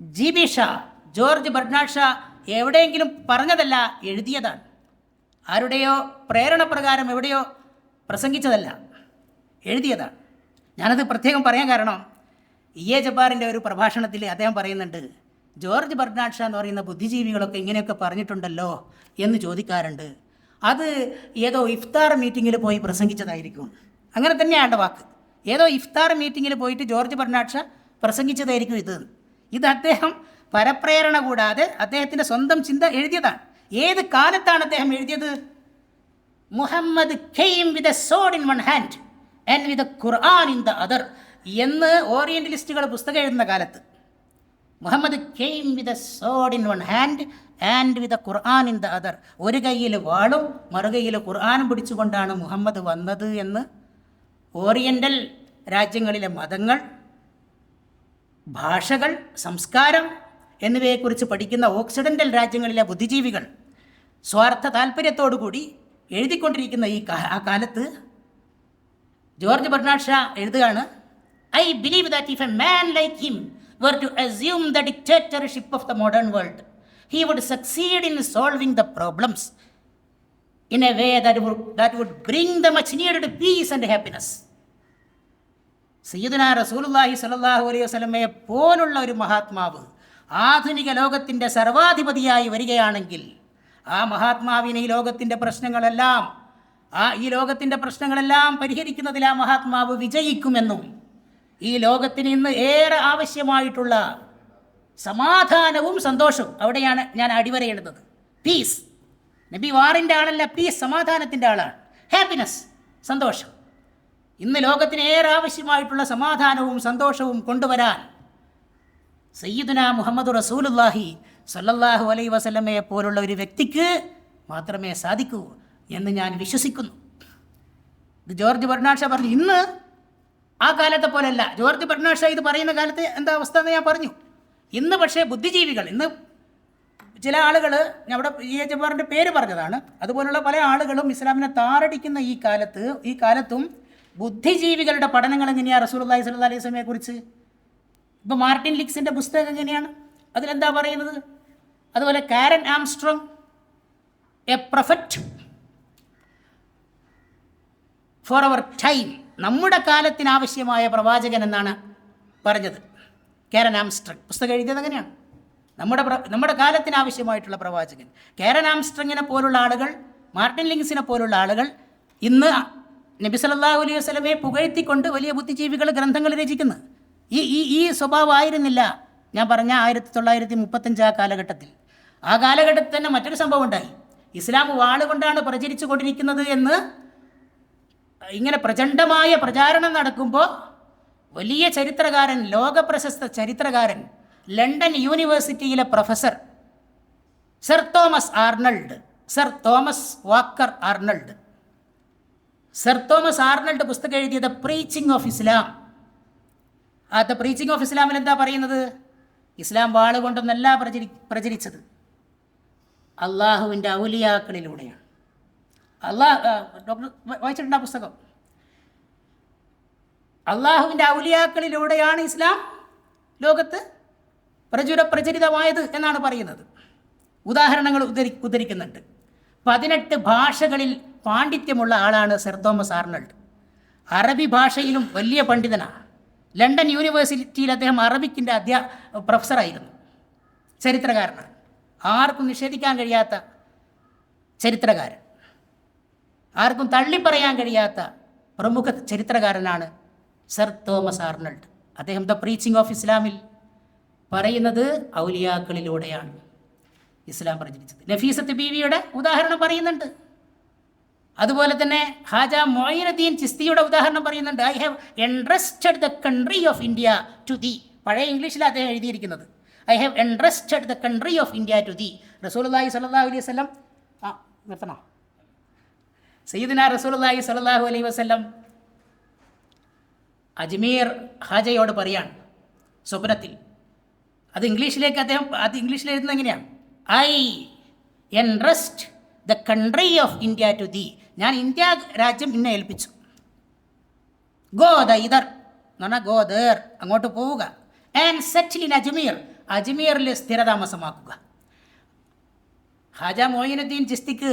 GB Shaw, George Bernard Shaw എവിടെയെങ്കിലും പറഞ്ഞതല്ല, എഴുതിയതാണ്. ആരുടെയോ പ്രേരണപ്രകാരം എവിടെയോ പ്രസംഗിച്ചതല്ല, എഴുതിയതാണ്. ഞാനത് പ്രത്യേകം പറയാൻ കാരണം, ഇ.എ. ജബ്ബാറിൻ്റെ ഒരു പ്രഭാഷണത്തിൽ അദ്ദേഹം പറയുന്നുണ്ട്, ജോർജ് ബെർണാഡ് ഷാ എന്ന് പറയുന്ന ബുദ്ധിജീവികളൊക്കെ ഇങ്ങനെയൊക്കെ പറഞ്ഞിട്ടുണ്ടല്ലോ എന്ന് ചോദിക്കാറുണ്ട്. അത് ഏതോ ഇഫ്താർ മീറ്റിങ്ങിൽ പോയി പ്രസംഗിച്ചതായിരിക്കും. അങ്ങനെ തന്നെയാണ് വാക്ക്. ഏതോ ഇഫ്താർ മീറ്റിങ്ങിൽ പോയിട്ട് ജോർജ് ബെർണാഡ് ഷാ പ്രസംഗിച്ചതായിരിക്കും ഇത് അദ്ദേഹം പരപ്രേരണ കൂടാതെ അദ്ദേഹത്തിൻ്റെ സ്വന്തം ചിന്ത എഴുതിയതാണ്. ഏത് കാലത്താണ് അദ്ദേഹം എഴുതിയത്? Muhammad came with a sword in one hand and with a Quran in the other എന്ന് ഓറിയൻ്റലിസ്റ്റുകൾ പുസ്തകം എഴുതുന്ന കാലത്ത്, Muhammad came with a sword in one hand and with a Quran in the other, ഒരു കയ്യിൽ വാളും മറുകയിൽ ഖുർആനും പിടിച്ചുകൊണ്ടാണ് മുഹമ്മദ് വന്നത് എന്ന് ഓറിയൻ്റൽ രാജ്യങ്ങളിലെ മതങ്ങൾ, ഭാഷകൾ, സംസ്കാരം എന്നിവയെക്കുറിച്ച് പഠിക്കുന്ന ഓക്സിഡൻ്റൽ രാജ്യങ്ങളിലെ ബുദ്ധിജീവികൾ സ്വാർത്ഥ താല്പര്യത്തോടുകൂടി എഴുതിക്കൊണ്ടിരിക്കുന്ന ആ കാലത്ത് ജോർജ് ബെർണാഡ് ഷാ എഴുതുകയാണ്, I believe that if a man like him were to assume the dictatorship of the modern world, he would succeed in solving the problems in a way that would bring the much needed peace and happiness. സയ്യിദുനാ റസൂലുള്ളാഹി സ്വല്ലല്ലാഹു അലൈഹി വസല്ലമയെ പോലുള്ള ഒരു മഹാത്മാവ് ആധുനിക ലോകത്തിൻ്റെ സർവാധിപതിയായി വരികയാണെങ്കിൽ ആ മഹാത്മാവിനെ ഈ ലോകത്തിൻ്റെ പ്രശ്നങ്ങളെല്ലാം പരിഹരിക്കുന്നതിൽ ആ മഹാത്മാവ് വിജയിക്കുമെന്നും ഈ ലോകത്തിന് ഇന്ന് ഏറെ ആവശ്യമായിട്ടുള്ള സമാധാനവും സന്തോഷവും, അവിടെയാണ് ഞാൻ അടിവരയിടുന്നത്. പീസ്. നബി വാറിൻ്റെ ആളല്ല, പീസ് സമാധാനത്തിൻ്റെ ആളാണ്. ഹാപ്പിനെസ്, സന്തോഷം. ഇന്ന് ലോകത്തിന് ഏറെ ആവശ്യമായിട്ടുള്ള സമാധാനവും സന്തോഷവും കൊണ്ടുവരാൻ സയ്യിദുനാ മുഹമ്മദ് റസൂലുള്ളാഹി സ്വല്ലല്ലാഹു അലൈഹി വസല്ലമയെ പോലുള്ള ഒരു വ്യക്തിക്ക് മാത്രമേ സാധിക്കൂ എന്ന് ഞാൻ വിശ്വസിക്കുന്നു. ഇത് ജോർജ് ബെർണാഡ് ഷാ പറഞ്ഞു. ഇന്ന് ആ കാലത്തെ പോലെയല്ല. ജോർജ് ബെർണാഡ് ഷാ ഇത് പറയുന്ന കാലത്ത് എന്താ അവസ്ഥ എന്ന് ഞാൻ പറഞ്ഞു. ഇന്ന് പക്ഷേ ബുദ്ധിജീവികൾ, ഇന്ന് ചില ആളുകൾ, ഞാൻ അവിടെ ഇ.എ. ജബ്ബാറിൻ്റെ പേര് പറഞ്ഞതാണ്, അതുപോലുള്ള പല ആളുകളും ഇസ്ലാമിനെ താറടിക്കുന്ന ഈ കാലത്തും ബുദ്ധിജീവികളുടെ പഠനങ്ങൾ എങ്ങനെയാണ് റസൂലുള്ളാഹി സ്വല്ലല്ലാഹു അലൈഹി വസല്ലമയെ കുറിച്ച്? ഇപ്പോൾ മാർട്ടിൻ ലിക്സിൻ്റെ പുസ്തകം എങ്ങനെയാണ്? അതിലെന്താ പറയുന്നത്? അതുപോലെ Karen Armstrong, a prophet for our time, നമ്മുടെ കാലത്തിനാവശ്യമായ പ്രവാചകൻ എന്നാണ് പറഞ്ഞത്. കാരൻ ആംസ്ട്രോങ് പുസ്തകം എഴുതിയത് അങ്ങനെയാണ്. നമ്മുടെ കാലത്തിനാവശ്യമായിട്ടുള്ള പ്രവാചകൻ. കാരൻ ആംസ്ട്രോങ്ങിനെ പോലുള്ള ആളുകൾ, മാർട്ടിൻ ലിങ്സിനെ പോലുള്ള ആളുകൾ ഇന്ന് നബി സല്ലല്ലാഹു അലൈഹി വസല്ലമയെ പുകഴ്ത്തിക്കൊണ്ട് വലിയ ബുദ്ധിജീവികൾ ഗ്രന്ഥങ്ങൾ രചിക്കുന്നു. ഈ സ്വഭാവമായിരുന്നില്ല ഞാൻ പറഞ്ഞ 1935 ആ കാലഘട്ടത്തിൽ. ആ കാലഘട്ടത്തിൽ തന്നെ മറ്റൊരു സംഭവം ഉണ്ടായി. ഇസ്ലാം വാളുകൊണ്ടാണ് പ്രചരിച്ചു കൊണ്ടിരിക്കുന്നത് എന്ന് ഇങ്ങനെ പ്രചണ്ഡമായ പ്രചാരണം നടക്കുമ്പോൾ വലിയ ചരിത്രകാരൻ, ലോകപ്രശസ്ത ചരിത്രകാരൻ, ലണ്ടൻ യൂണിവേഴ്സിറ്റിയിലെ പ്രൊഫസർ സർ തോമസ് വാക്കർ ആർണൾഡ് പുസ്തകം എഴുതിയ ദ പ്രീച്ചിങ് ഓഫ് ഇസ്ലാം. ആ ദ പ്രീച്ചിങ് ഓഫ് ഇസ്ലാമിൽ എന്താ പറയുന്നത്? ഇസ്ലാം വാളുകൊണ്ടൊന്നല്ല പ്രചരിച്ചത്, അള്ളാഹുവിൻ്റെ ഔലിയാക്കളിലൂടെയാണ്. ഡോക്ടർ വായിച്ചിട്ടുണ്ട് ആ പുസ്തകം? അള്ളാഹുവിൻ്റെ ഔലിയാക്കളിലൂടെയാണ് ഇസ്ലാം ലോകത്ത് പ്രചരിതമായത് എന്നാണ് പറയുന്നത്. ഉദാഹരണങ്ങൾ ഉദ്ധരിക്കുന്നുണ്ട്. 18 ഭാഷകളിൽ പാണ്ഡിത്യമുള്ള ആളാണ് സർ തോമസ് ആർണൾഡ്. അറബി ഭാഷയിലും വലിയ പണ്ഡിതനാണ്. ലണ്ടൻ യൂണിവേഴ്സിറ്റിയിൽ അദ്ദേഹം അറബിക്കിൻ്റെ പ്രൊഫസറായിരുന്നു. ചരിത്രകാരനാണ്. ആർക്കും നിഷേധിക്കാൻ കഴിയാത്ത ചരിത്രകാരൻ, ആർക്കും തള്ളിപ്പറയാൻ കഴിയാത്ത പ്രമുഖ ചരിത്രകാരനാണ് സർ തോമസ് ആർണൾഡ്. അദ്ദേഹം ദ പ്രീച്ചിങ് ഓഫ് ഇസ്ലാമിൽ പറയുന്നത് ഔലിയാക്കളിലൂടെയാണ് ഇസ്ലാം പ്രചരിച്ചത്. നഫീസത്ത് ബീവിയുടെ ഉദാഹരണം പറയുന്നുണ്ട്. അതുപോലെ തന്നെ ഹാജ മൊയ്നുദ്ദീൻ ചിസ്തിയുടെ ഉദാഹരണം പറയുന്നുണ്ട്. I have entrusted the country of India to thee. പഴയ ഇംഗ്ലീഷിൽ അദ്ദേഹം എഴുതിയിരിക്കുന്നത് I have entrusted the country of India to thee. റസൂലുള്ളാഹി സ്വല്ലല്ലാഹു അലൈഹി വസല്ലം നിർത്തണോ? സയ്യിദുനാ റസൂലുള്ളാഹി സ്വല്ലല്ലാഹു അലൈഹി വസല്ലം അജ്മീർ ഹാജയോട് പറയാണ് സ്വപ്നത്തിൽ. അത് ഇംഗ്ലീഷിൽ എഴുതുന്നത് എങ്ങനെയാണ്? I entrust the country of India to thee. ഞാൻ ഇന്ത്യ രാജ്യം ഇന്നെ ഏൽപ്പിച്ചു. ഗോ ദ ഇദർ എന്ന് പറഞ്ഞാൽ ഗോ ദേർ, അങ്ങോട്ട് പോവുക. ആൻഡ് സെറ്റിൽ ഇൻ അജ്മീർ, അജ്മീറിൽ സ്ഥിരതാമസമാക്കുക. ഹാജ മൊയ്നുദ്ദീൻ ചിസ്തിക്ക്,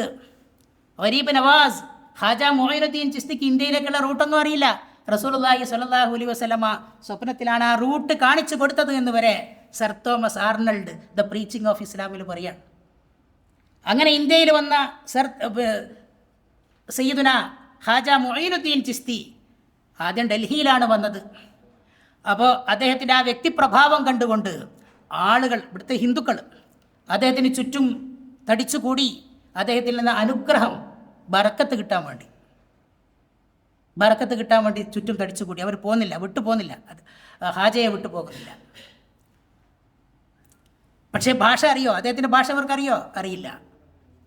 ഗരീബ് നവാസ് ഹാജ മൊയ്നുദ്ദീൻ ചിസ്തിക്ക് ഇന്ത്യയിലേക്കുള്ള റൂട്ടൊന്നും അറിയില്ല. റസൂലുള്ളാഹി സ്വല്ലല്ലാഹു അലൈഹി വസല്ലമ സ്വപ്നത്തിലാണ് ആ റൂട്ട് കാണിച്ചു കൊടുത്തത് എന്ന് വരെ sir Thomas ആർണൾഡ് the preaching of ഇസ്ലാമിൽ പറയാണ്. അങ്ങനെ ഇന്ത്യയിൽ വന്ന സയ്യിദുന ഹാജ മുഈനുദ്ദീൻ ചിസ്തി ആദ്യം ഡൽഹിയിലാണ് വന്നത്. അപ്പോൾ അദ്ദേഹത്തിൻ്റെ ആ വ്യക്തിപ്രഭാവം കണ്ടുകൊണ്ട് ആളുകൾ, ഇവിടുത്തെ ഹിന്ദുക്കൾ അദ്ദേഹത്തിന് ചുറ്റും തടിച്ചുകൂടി അദ്ദേഹത്തിൽ നിന്ന് അനുഗ്രഹം, ബറക്കത്ത് കിട്ടാൻ വേണ്ടി ചുറ്റും തടിച്ചുകൂടി. അവർ വിട്ടു പോകുന്നില്ല, ഹാജയെ വിട്ടു പോകുന്നില്ല. പക്ഷേ ഭാഷ അറിയോ? അദ്ദേഹത്തിൻ്റെ ഭാഷ അവർക്കറിയോ? അറിയില്ല.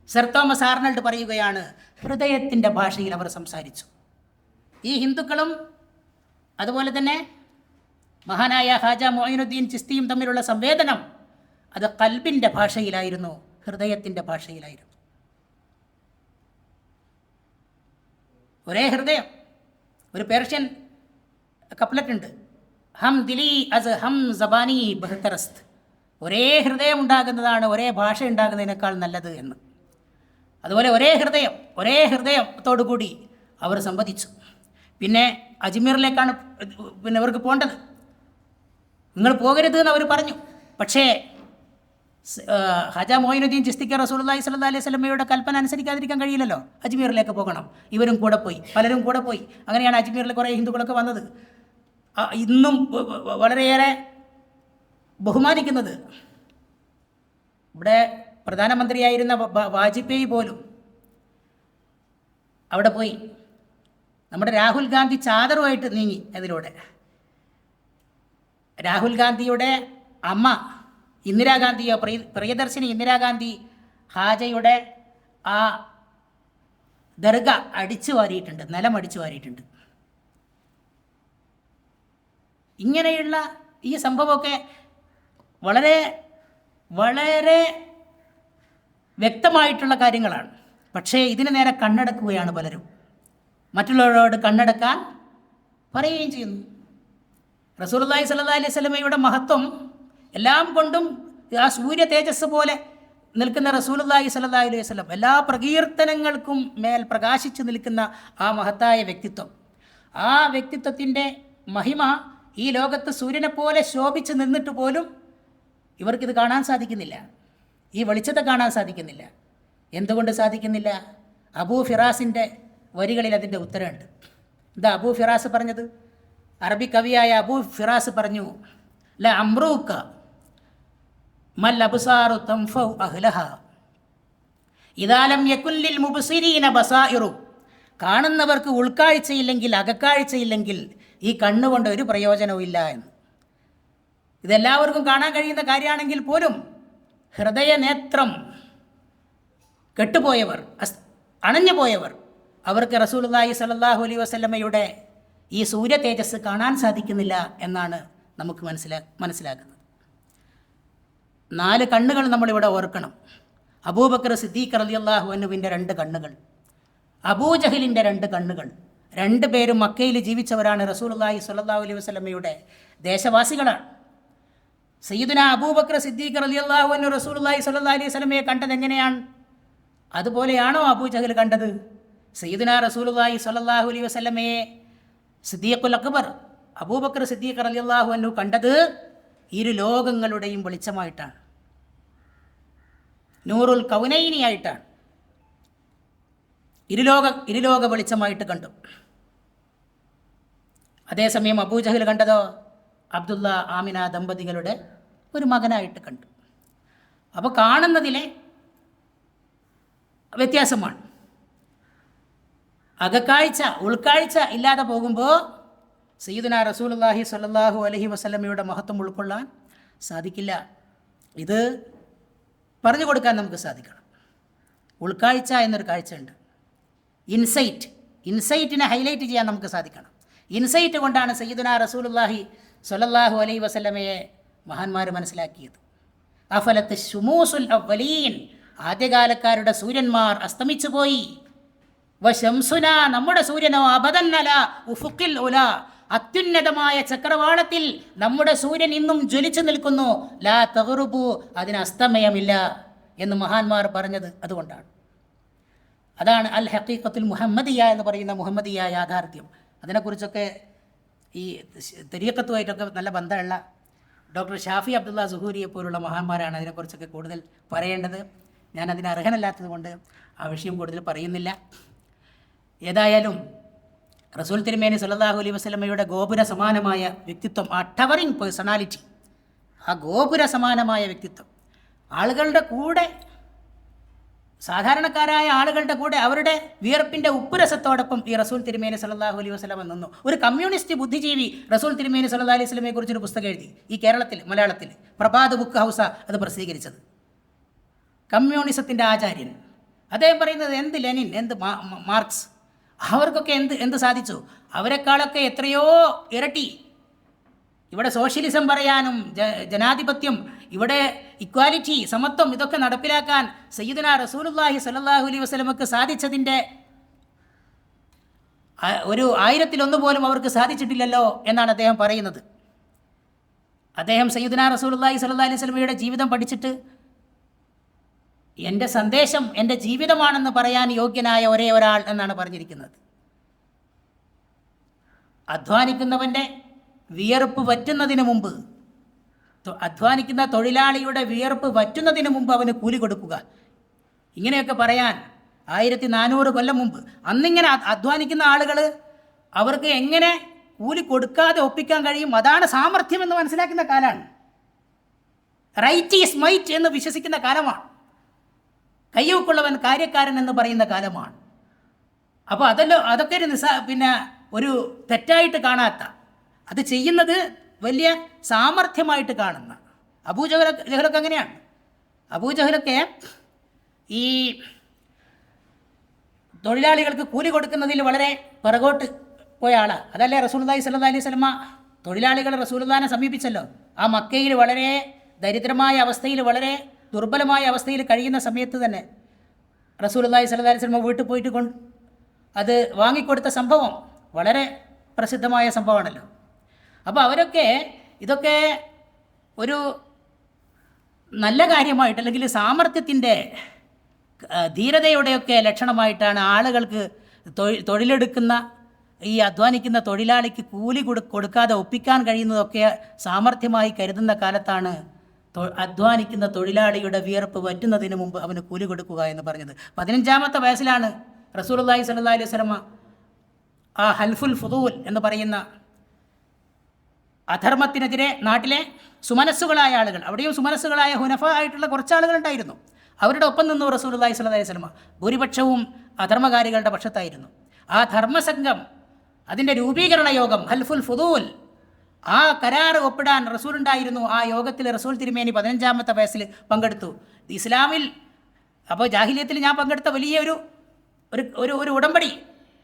സർ തോമസ് ആർണൾഡ് പറയുകയാണ്, ഹൃദയത്തിൻ്റെ ഭാഷയിൽ അവർ സംസാരിച്ചു. ഈ ഹിന്ദുക്കളും അതുപോലെ തന്നെ മഹാനായ ഹാജ മുഈനുദ്ദീൻ ചിസ്തിയും തമ്മിലുള്ള സംവേദനം അത് ഖൽബിൻ്റെ ഭാഷയിലായിരുന്നു, ഹൃദയത്തിൻ്റെ ഭാഷയിലായിരുന്നു. ഒരേ ഹൃദയം. ഒരു പേർഷ്യൻ കപ്ലറ്റ് ഉണ്ട്, ഹം ദിലി അസ് ഹം സബാനി ബഹ്തറസ്ത്. ഒരേ ഹൃദയം ഉണ്ടാകുന്നതാണ് ഒരേ ഭാഷ ഉണ്ടാകുന്നതിനേക്കാൾ നല്ലത് എന്ന്. അതുപോലെ ഒരേ ഹൃദയത്തോടു കൂടി അവർ സംവദിച്ചു. പിന്നെ അജ്മീറിലേക്കാണ് ഇവർക്ക് പോകേണ്ടത്. നിങ്ങൾ പോകരുത് എന്ന് അവർ പറഞ്ഞു. പക്ഷേ ഹാജ മുഈനുദ്ദീൻ ചിസ്തിക്ക് റസൂലുള്ളാഹി സ്വല്ലല്ലാഹി അലൈഹി വസല്ലമയുടെ കൽപ്പന അനുസരിക്കാതിരിക്കാൻ കഴിയില്ലല്ലോ. അജ്മീറിലേക്ക് പോകണം. ഇവരും കൂടെ പോയി, പലരും കൂടെ പോയി. അങ്ങനെയാണ് അജ്മീറിൽ കുറേ ഹിന്ദുക്കളൊക്കെ വന്നത്. ഇന്നും വളരെയേറെ ബഹുമാനിക്കുന്നത്. ഇവിടെ പ്രധാനമന്ത്രിയായിരുന്ന വാജ്പേയി പോലും അവിടെ പോയി. നമ്മുടെ രാഹുൽ ഗാന്ധി ചാദറുമായിട്ട് നീങ്ങി അതിലൂടെ. രാഹുൽ ഗാന്ധിയുടെ അമ്മ ഇന്ദിരാഗാന്ധിയോ, പ്രിയദർശിനി ഇന്ദിരാഗാന്ധി ഹാജയുടെ ആ ദർഗ അടിച്ചു വാരിയിട്ടുണ്ട്, നിലം അടിച്ചു വാരിയിട്ടുണ്ട്. ഇങ്ങനെയുള്ള ഈ സംഭവമൊക്കെ വളരെ വളരെ വ്യക്തമായിട്ടുള്ള കാര്യങ്ങളാണ്. പക്ഷേ ഇതിന് നേരെ കണ്ണടക്കുകയാണ് പലരും. മറ്റുള്ളവരോട് കണ്ണടക്കാൻ പറയുകയും ചെയ്യുന്നു. റസൂലുള്ളാഹി സ്വല്ലല്ലാഹി അലൈഹി വസല്ലമയുടെ മഹത്വം എല്ലാം കൊണ്ടും ആ സൂര്യ തേജസ് പോലെ നിൽക്കുന്ന റസൂലുള്ളാഹി സ്വല്ലല്ലാഹി അലൈഹി വസല്ലം, എല്ലാ പ്രകീർത്തനങ്ങൾക്കും മേൽ പ്രകാശിച്ചു നിൽക്കുന്ന ആ മഹത്തായ വ്യക്തിത്വം, ആ വ്യക്തിത്വത്തിൻ്റെ മഹിമ ഈ ലോകത്ത് സൂര്യനെ പോലെ ശോഭിച്ച് നിന്നിട്ട് പോലും ഇവർക്കിത് കാണാൻ സാധിക്കുന്നില്ല. ഈ വെളിച്ചത്തെ കാണാൻ സാധിക്കുന്നില്ല. എന്തുകൊണ്ട് സാധിക്കുന്നില്ല? അബൂ ഫിറാസിൻ്റെ വരികളിൽ അതിൻ്റെ ഉത്തരമുണ്ട്. എന്താ അബൂ ഫിറാസ് പറഞ്ഞത്? അറബി കവിയായ അബൂ ഫിറാസ് പറഞ്ഞു, ല അംറൂക്ക മൽ അബ്സാറു തൻഫഉ അഹ്ലഹ ഇദാ ലം യകുൻ ലിൽ മുബ്സിരീന ബസായിറു. കാണുന്നവർക്ക് ഉൾക്കാഴ്ചയില്ലെങ്കിൽ, അകക്കാഴ്ചയില്ലെങ്കിൽ ഈ കണ്ണുകൊണ്ട് ഒരു പ്രയോജനവും ഇല്ല എന്ന്. ഇതെല്ലാവർക്കും കാണാൻ കഴിയുന്ന കാര്യമാണെങ്കിൽ പോലും ഹൃദയനേത്രം കെട്ടുപോയവർ, അണഞ്ഞു പോയവർ, അവർക്ക് റസൂലുള്ളാഹി സ്വല്ലല്ലാഹു അലൈഹി വസല്ലമയുടെ ഈ സൂര്യ തേജസ് കാണാൻ സാധിക്കുന്നില്ല എന്നാണ് നമുക്ക് മനസ്സിലാക്കുന്നത്. 4 കണ്ണുകൾ നമ്മളിവിടെ ഓർക്കണം. അബൂബക്കർ സിദ്ദീഖ് റളിയല്ലാഹു അൻഹുവിൻ്റെ 2 കണ്ണുകൾ, അബൂജഹലിൻ്റെ 2 കണ്ണുകൾ. 2 പേരും മക്കയിൽ ജീവിച്ചവരാണ്, റസൂലുള്ളാഹി സ്വല്ലല്ലാഹു അലൈഹി വസല്ലമയുടെ ദേശവാസികളാണ്. സയ്യിദുനാ അബൂബക്കർ സിദ്ദീഖ് റളിയല്ലാഹു അൻഹു റസൂലുള്ളാഹി സ്വല്ലല്ലാഹു അലൈഹി വസല്ലമയെ കണ്ടത് എങ്ങനെയാണ്? അതുപോലെയാണോ അബൂജഹൽ കണ്ടത്? സയ്യിദുനാ റസൂലുള്ളാഹി സ്വല്ലല്ലാഹു അലൈഹി വസല്ലമയെ സിദ്ദീഖുൽ അക്ബർ അബൂബക്കർ സിദ്ദീഖ് റളിയല്ലാഹു അൻഹു കണ്ടത് ഇരു ലോകങ്ങളുടെയും വെളിച്ചമായിട്ടാണ്, നൂറുൽ കൗനൈനി ആയിട്ടാണ്. ഇരുലോക വെളിച്ചമായിട്ട് കണ്ടു. അതേസമയം അബൂജഹൽ കണ്ടതോ അബ്ദുള്ള ആമിന ദമ്പതികളുടെ ഒരു മകനായിട്ട് കണ്ടു. അപ്പോൾ കാണുന്നതിലെ വ്യത്യാസമാണ്. അകക്കാഴ്ച, ഉൾക്കാഴ്ച ഇല്ലാതെ പോകുമ്പോൾ സയ്യിദുനാ റസൂലുള്ളാഹി സ്വല്ലല്ലാഹു അലൈഹി വസല്ലമയുടെ മഹത്വം ഉൾക്കൊള്ളാൻ സാധിക്കില്ല. ഇത് പറഞ്ഞു കൊടുക്കാൻ നമുക്ക് സാധിക്കണം. ഉൾക്കാഴ്ച എന്നൊരു കാഴ്ചയുണ്ട്. ഇൻസൈറ്റിനെ ഹൈലൈറ്റ് ചെയ്യാൻ നമുക്ക് സാധിക്കണം. ഇൻസൈറ്റ് കൊണ്ടാണ് സയ്യിദുനാ റസൂലുള്ളാഹി സ്വല്ലല്ലാഹു അലൈഹി വസല്ലമയെ മഹാന്മാർ മനസ്സിലാക്കിയത്. അഫലത്ത് ശുമൂസുൽ അവ്വലീൻ, ആദ്യകാലക്കാരുടെ സൂര്യന്മാർ അസ്തമിച്ചു പോയി. വശംസുന, നമ്മുടെ സൂര്യനോ അബദന്നല ഉഫുഖിൽ ഉല, അത്യുന്നതമായ ചക്രവാളത്തിൽ നമ്മുടെ സൂര്യൻ ഇന്നും ജ്വലിച്ചു നിൽക്കുന്നു. ലാ തഗ്റുബു, അതിന് അസ്തമയമില്ല എന്ന് മഹാന്മാർ പറഞ്ഞത് അതുകൊണ്ടാണ്. അതാണ് അൽ ഹഖീഖത്തുൽ മുഹമ്മദിയ എന്ന് പറയുന്ന മുഹമ്മദിയ യാഥാർത്ഥ്യം. അതിനെക്കുറിച്ചൊക്കെ ഈ തരീഖത്തുമായിട്ടൊക്കെ നല്ല ബന്ധമുള്ള ഡോക്ടർ ഷാഫി അബ്ദുള്ള സുഹൂരിയെ പോലുള്ള മഹാന്മാരാണ് അതിനെക്കുറിച്ചൊക്കെ കൂടുതൽ പറയേണ്ടത്. ഞാനതിന് അർഹനല്ലാത്തത് കൊണ്ട് ആ വിഷയം കൂടുതൽ പറയുന്നില്ല. ഏതായാലും റസൂൽ തിരുമേനി സല്ലല്ലാഹു അലൈഹി വസല്ലമയുടെ ഗോപുര സമാനമായ വ്യക്തിത്വം, ആ ടവറിങ് പേഴ്സണാലിറ്റി, ആ ഗോപുര സമാനമായ വ്യക്തിത്വം, ആളുകളുടെ കൂടെ, സാധാരണക്കാരായ ആളുകളുടെ കൂടെ അവരുടെ വിയർപ്പിൻ്റെ ഉപ്പുരസത്തോടൊപ്പം ഈ റസൂൽ തിരുമേനി സല്ലല്ലാഹു അലൈഹി വസല്ലമ നിന്നു. ഒരു കമ്മ്യൂണിസ്റ്റ് ബുദ്ധിജീവി റസൂൽ തിരുമേനി സല്ലല്ലാഹു അലൈഹി വസല്ലമയെ കുറിച്ചൊരു പുസ്തകം എഴുതി. ഈ കേരളത്തിൽ, മലയാളത്തിൽ പ്രഭാത് ബുക്ക് ഹൗസ അത് പ്രസിദ്ധീകരിച്ചത്. കമ്മ്യൂണിസത്തിൻ്റെ ആചാര്യൻ അദ്ദേഹം പറയുന്നത് എന്ത് ലെനിൻ, എന്ത് മാർക്സ്, അവർക്കൊക്കെ എന്ത് സാധിച്ചു? അവരെക്കാളൊക്കെ എത്രയോ ഇരട്ടി ഇവിടെ സോഷ്യലിസം പറയാനും ജനാധിപത്യം, ഇവിടെ ഇക്വാലിറ്റി, സമത്വം, ഇതൊക്കെ നടപ്പിലാക്കാൻ സയ്യിദുനാ റസൂലുള്ളാഹി സ്വല്ലല്ലാഹു അലൈഹി വസല്ലമക്ക് സാധിച്ചതിൻ്റെ ഒരു 1000-1 പോലും അവർക്ക് സാധിച്ചിട്ടില്ലല്ലോ എന്നാണ് അദ്ദേഹം പറയുന്നത്. അദ്ദേഹം സയ്യിദുനാ റസൂലുള്ളാഹി സ്വല്ലല്ലാഹു അലൈഹി വസല്ലമയുടെ ജീവിതം പഠിച്ചിട്ട് എൻ്റെ സന്ദേശം എൻ്റെ ജീവിതമാണെന്ന് പറയാൻ യോഗ്യനായ ഒരേ ഒരാൾ എന്നാണ് പറഞ്ഞിരിക്കുന്നത്. അധ്വാനിക്കുന്നവൻ്റെ വിയർപ്പ് വറ്റുന്നതിന് മുമ്പ്, അധ്വാനിക്കുന്ന തൊഴിലാളിയുടെ വിയർപ്പ് വറ്റുന്നതിന് മുമ്പ് അവന് കൂലി കൊടുക്കുക, ഇങ്ങനെയൊക്കെ പറയാൻ 1400 കൊല്ലം മുമ്പ് അന്നിങ്ങനെ അധ്വാനിക്കുന്ന ആളുകൾ അവർക്ക് എങ്ങനെ കൂലി കൊടുക്കാതെ ഒപ്പിക്കാൻ കഴിയും? അതാണ് സാമർഥ്യം എന്ന് മനസ്സിലാക്കുന്ന കാലമാണ്. റൈറ്റ് ഈസ് മൈറ്റ് എന്ന് വിശ്വസിക്കുന്ന കാലമാണ്. കയ്യൂക്കുള്ളവൻ കാര്യക്കാരൻ എന്ന് പറയുന്ന കാലമാണ്. അപ്പോൾ അതൊക്കെ ഒരു തെറ്റായിട്ട് കാണാത്ത, അത് ചെയ്യുന്നത് വലിയ സാമർഥ്യമായിട്ട് കാണുന്ന അബൂജഹലൊക്കെ അങ്ങനെയാണ്. അബൂജഹലൊക്കെ ഈ തൊഴിലാളികൾക്ക് കൂലി കൊടുക്കുന്നതിൽ വളരെ പിറകോട്ട് പോയ ആളാണ്. അതല്ലേ റസൂലുള്ളാഹി സ്വല്ലല്ലാഹു അലൈഹി വസല്ലമ തൊഴിലാളികൾ റസൂലുള്ളാഹിനെ സമീപിച്ചല്ലോ. ആ മക്കയിൽ വളരെ ദരിദ്രമായ അവസ്ഥയിൽ, വളരെ ദുർബലമായ അവസ്ഥയിൽ കഴിയുന്ന സമയത്ത് തന്നെ റസൂലുള്ളാഹി സ്വല്ലല്ലാഹു അലൈഹി വസല്ലമ വീട്ടിൽ പോയിട്ട് അത് വാങ്ങിക്കൊടുത്ത സംഭവം വളരെ പ്രസിദ്ധമായ സംഭവമാണല്ലോ. അപ്പോൾ അവരൊക്കെ ഇതൊക്കെ ഒരു നല്ല കാര്യമായിട്ട്, അല്ലെങ്കിൽ സാമർത്ഥ്യത്തിൻ്റെ, ധീരതയുടെയൊക്കെ ലക്ഷണമായിട്ടാണ് ആളുകൾക്ക് തൊഴിലെടുക്കുന്ന ഈ അധ്വാനിക്കുന്ന തൊഴിലാളിക്ക് കൂലി കൊടുക്കാതെ ഒപ്പിക്കാൻ കഴിയുന്നതൊക്കെ സാമർഥ്യമായി കരുതുന്ന കാലത്താണ് അധ്വാനിക്കുന്ന തൊഴിലാളിയുടെ വിയർപ്പ് വറ്റുന്നതിന് മുമ്പ് അവന് കൂലി കൊടുക്കുക എന്ന് പറഞ്ഞത്. 15-ാമത്തെ വയസ്സിലാണ് റസൂലുള്ളാഹി സ്വല്ലല്ലാഹു അലൈഹി വസല്ലമ ആ ഹൽഫുൽ ഫുദൂൽ എന്ന് പറയുന്ന അധർമ്മത്തിനെതിരെ നാട്ടിലെ സുമനസ്സുകളായ ആളുകൾ, അവിടെയും സുമനസ്സുകളായ ഹുനഫ ആയിട്ടുള്ള കുറച്ച് ആളുകളുണ്ടായിരുന്നു, അവരുടെ ഒപ്പം നിന്നു റസൂലുള്ളാഹി സ്വല്ലല്ലാഹു അലൈഹി വസല്ലമ. ഭൂരിപക്ഷവും അധർമ്മകാരികളുടെ പക്ഷത്തായിരുന്നു. ആ ധർമ്മസംഘം, അതിൻ്റെ രൂപീകരണ യോഗം ഹൽഫുൽ ഫുദൂൽ, ആ കരാർ ഒപ്പിടാൻ റസൂലുണ്ടായിരുന്നു. ആ യോഗത്തിൽ റസൂൽ തിരുമേനി 15-ാമത്തെ വയസ്സിൽ പങ്കെടുത്തു. ഇസ്ലാമിൽ, അപ്പോൾ ജാഹിലിയത്തിൽ ഞാൻ പങ്കെടുത്ത വലിയ ഒരു ഉടമ്പടി,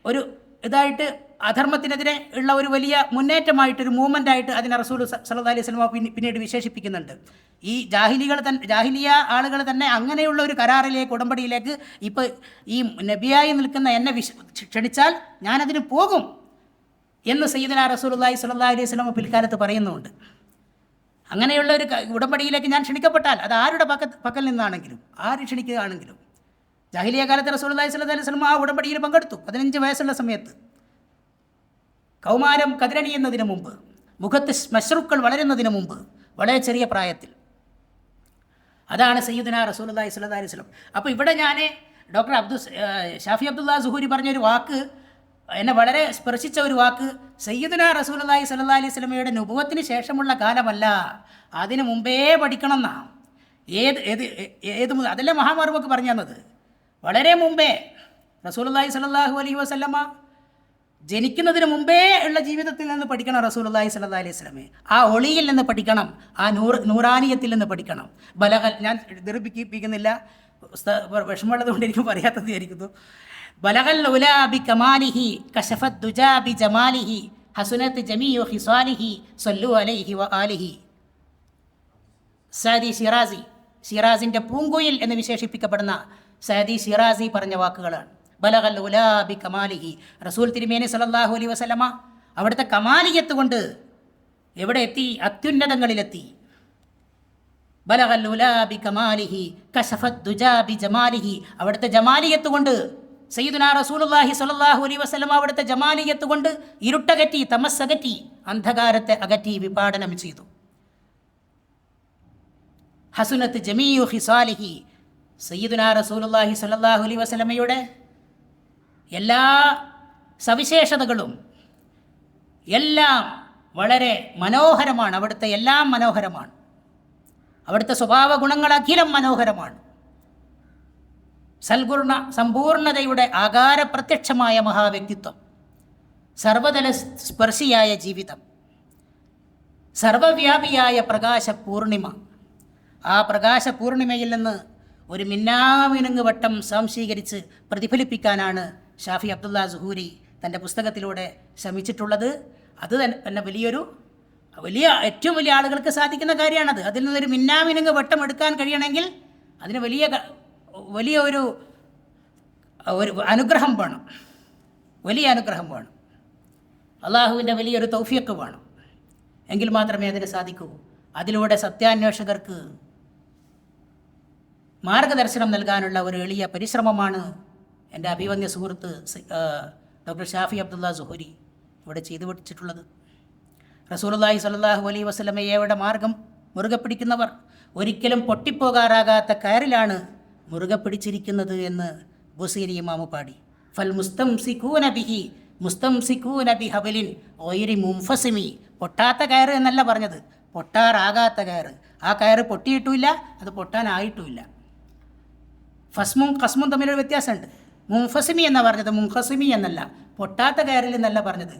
ഒരു ഇതായിട്ട് അധർമ്മത്തിനെതിരെ ഉള്ള ഒരു വലിയ മുന്നേറ്റമായിട്ടൊരു മൂവ്മെൻ്റായിട്ട് അതിനെ റസൂൽ സല്ലല്ലാഹു അലൈഹി വസല്ലമ പിന്നീട് വിശേഷിപ്പിക്കുന്നുണ്ട്. ഈ ജാഹിലിയ ആളുകൾ തന്നെ അങ്ങനെയുള്ള ഒരു കരാറിലേക്ക്, ഉടമ്പടിയിലേക്ക് ഇപ്പോൾ ഈ നബിയായി നിൽക്കുന്ന എന്നെ ക്ഷണിച്ചാൽ ഞാനതിന് പോകും എന്ന് സയ്യിദുനാ റസൂലുള്ളാഹി സ്വല്ലല്ലാഹു അലൈഹി വസല്ലമ പിൽക്കാലത്ത് പറയുന്നുണ്ട്. അങ്ങനെയുള്ള ഒരു ഉടമ്പടിയിലേക്ക് ഞാൻ ക്ഷണിക്കപ്പെട്ടാൽ അത് ആരുടെ പക്കൽ നിന്നാണെങ്കിലും, ആര് ക്ഷണിക്കുകയാണെങ്കിലും. ജാഹിലിയ കാലത്ത് റസൂലുള്ളാഹി സ്വല്ലല്ലാഹു അലൈഹി വസല്ലമ ആ ഉടമ്പടിയിൽ പങ്കെടുത്തു. 15 വയസ്സുള്ള സമയത്ത്, കൗമാരം കതിരണിയുന്നതിന് മുമ്പ്, മുഖത്ത് മശ്രുക്കൾ വളരുന്നതിന് മുമ്പ്, വളരെ ചെറിയ പ്രായത്തിൽ. അതാണ് സയ്യിദുനാ റസൂലുള്ളാഹി സ്വല്ലല്ലാഹു അലൈഹി വസല്ലം. അപ്പോൾ ഇവിടെ ഞാൻ ഡോക്ടർ ഷാഫി അബ്ദുള്ള സുഹൂരി പറഞ്ഞൊരു വാക്ക് എന്നെ വളരെ സ്പർശിച്ച ഒരു വാക്ക്, സയ്യിദുനാ റസൂലുള്ളാഹി സ്വല്ലല്ലാഹു അലൈഹി വസല്ലമയുടെ നുബുവത്തിന് ശേഷമുള്ള കാലമല്ല, അതിന് മുമ്പേ പഠിക്കണം എന്നാ. അതല്ലേ മഹാമാർമൊക്കെ പറഞ്ഞു തന്നത്. വളരെ മുമ്പേ റസൂലുള്ളാഹി സ്വല്ലല്ലാഹു അലൈഹി വസല്ലമ ജനിക്കുന്നതിന് മുമ്പേ ഉള്ള ജീവിതത്തിൽ നിന്ന് പഠിക്കണം റസൂലുള്ളാഹി സ്വല്ലല്ലാഹു അലൈഹി വസല്ലമയെ. ആ ഒളിയിൽ നിന്ന് പഠിക്കണം, ആ നൂറാനിയത്തിൽ നിന്ന് പഠിക്കണം. ബലഗൽ, ഞാൻ ദീർഘിപ്പിക്കുന്നില്ല, വിഷമമുള്ളത് കൊണ്ട് എനിക്ക് പറയാത്തത് ആയിരിക്കുന്നു. ബലഗൽ ഉലാ ബി കമാലിഹി കശഫത് ദുജാ ബി ജമാലിഹി ഹസുനത് ജമീഉ ഖിസാലിഹി സല്ലു അലൈഹി വ ആലിഹി. സഅദി ഷിറാസിൻ്റെ പൂങ്കുയിൽ എന്ന് വിശേഷിപ്പിക്കപ്പെടുന്ന സഅദി ഷിറാസി പറഞ്ഞ വാക്കുകളാണ്. ബലഗൽ ഉലാ ബി കമാലിഹി, റസൂൽ തിരുമേനി സല്ലല്ലാഹു അലൈഹി വസല്ലമ അവിടുത്തെ കമാലിയത്ത് കൊണ്ട് എവിടെ എത്തി? അത്യുന്നതങ്ങളിലെത്തി. ബലഗൽ ഉലാ ബി കമാലിഹി കശഫത് ദുജാ ബി ജമാലിഹി, അവിടുത്തെ ജമാലിയത്ത് കൊണ്ട് സയ്യിദുനാ റസൂലുള്ളാഹി സ്വല്ലല്ലാഹു അലൈഹി വസല്ലം അവിടുത്തെ ജമാലിയത്ത് കൊണ്ട് ഇരുട്ടകറ്റി, തമസ്സകറ്റി, അന്ധകാരത്തെ അകറ്റി വിപാടനം ചെയ്തു. ഹസുനത്ത് ജമീഉ ഖിസാലിഹി, സയ്യിദുനാ റസൂലുള്ളാഹി സ്വല്ലല്ലാഹു അലൈഹി വസല്ലമയുടെ എല്ലാ സവിശേഷതകളും എല്ലാം വളരെ മനോഹരമാണ്. അവിടുത്തെ എല്ലാം മനോഹരമാണ്. അവിടുത്തെ സ്വഭാവ ഗുണങ്ങൾ അഖിലം മനോഹരമാണ്. സമ്പൂർണതയുടെ ആകാര പ്രത്യക്ഷമായ മഹാവ്യക്തിത്വം, സർവതല സ്പർശിയായ ജീവിതം, സർവവ്യാപിയായ പ്രകാശ പൂർണിമ. ആ പ്രകാശ പൂർണിമയിൽ നിന്ന് ഒരു മിന്നാമിനുങ്ങ് വട്ടം സംശീകരിച്ച് പ്രതിഫലിപ്പിക്കാനാണ് ഷാഫി അബ്ദുള്ള സുഹൂരി തൻ്റെ പുസ്തകത്തിലൂടെ ശ്രമിച്ചിട്ടുള്ളത്. അത് തന്നെ ഏറ്റവും വലിയ ആളുകൾക്ക് സാധിക്കുന്ന കാര്യമാണത്. അതിൽ നിന്നൊരു മിന്നാമിനുങ്ങ് വട്ടം എടുക്കാൻ കഴിയണമെങ്കിൽ അതിന് വലിയ ഒരു അനുഗ്രഹം വേണം, വലിയ അനുഗ്രഹം വേണം. അള്ളാഹുവിൻ്റെ വലിയൊരു തൗഫീഖ് വേണം. എങ്കിൽ മാത്രമേ അതിന് സാധിക്കൂ. അതിലൂടെ സത്യാന്വേഷകർക്ക് മാർഗദർശനം നൽകാനുള്ള ഒരു എളിയ പരിശ്രമമാണ് എൻ്റെ അഭിവന്യ സുഹൃത്ത് ഡോക്ടർ ഷാഫി അബ്ദുള്ള സുഹൂരി ഇവിടെ ചെയ്തു വെച്ചിട്ടുള്ളത്. റസൂലുള്ളാഹി സ്വല്ലല്ലാഹു അലൈഹി വസല്ലമയുടെ മാർഗം മുറുകെ പിടിക്കുന്നവർ ഒരിക്കലും പൊട്ടിപ്പോകാറാകാത്ത കയറിലാണ് മുറുകെ പിടിച്ചിരിക്കുന്നത് എന്ന് ബുസീരി ഇമാമു പാടി. ഫൽ മുസ്തംസികൂന ബിഹി മുസ്തംസികൂന ബിഹബലിൻ ഗൈരി മുൻഫസിമി. പൊട്ടാത്ത കയറ് എന്നല്ല പറഞ്ഞത്, പൊട്ടാറാകാത്ത കയറ്. ആ കയറ് പൊട്ടിയിട്ടുമില്ല, അത് പൊട്ടാനായിട്ടുമില്ല. ഫസ്മും ഖസ്മും തമ്മിലൊരു വ്യത്യാസമുണ്ട്. മുൻഫസിമി എന്നാണ് പറഞ്ഞത്, മുൻഖസിമി എന്നല്ല. പൊട്ടാത്ത കയറിൽ എന്നല്ല പറഞ്ഞത്,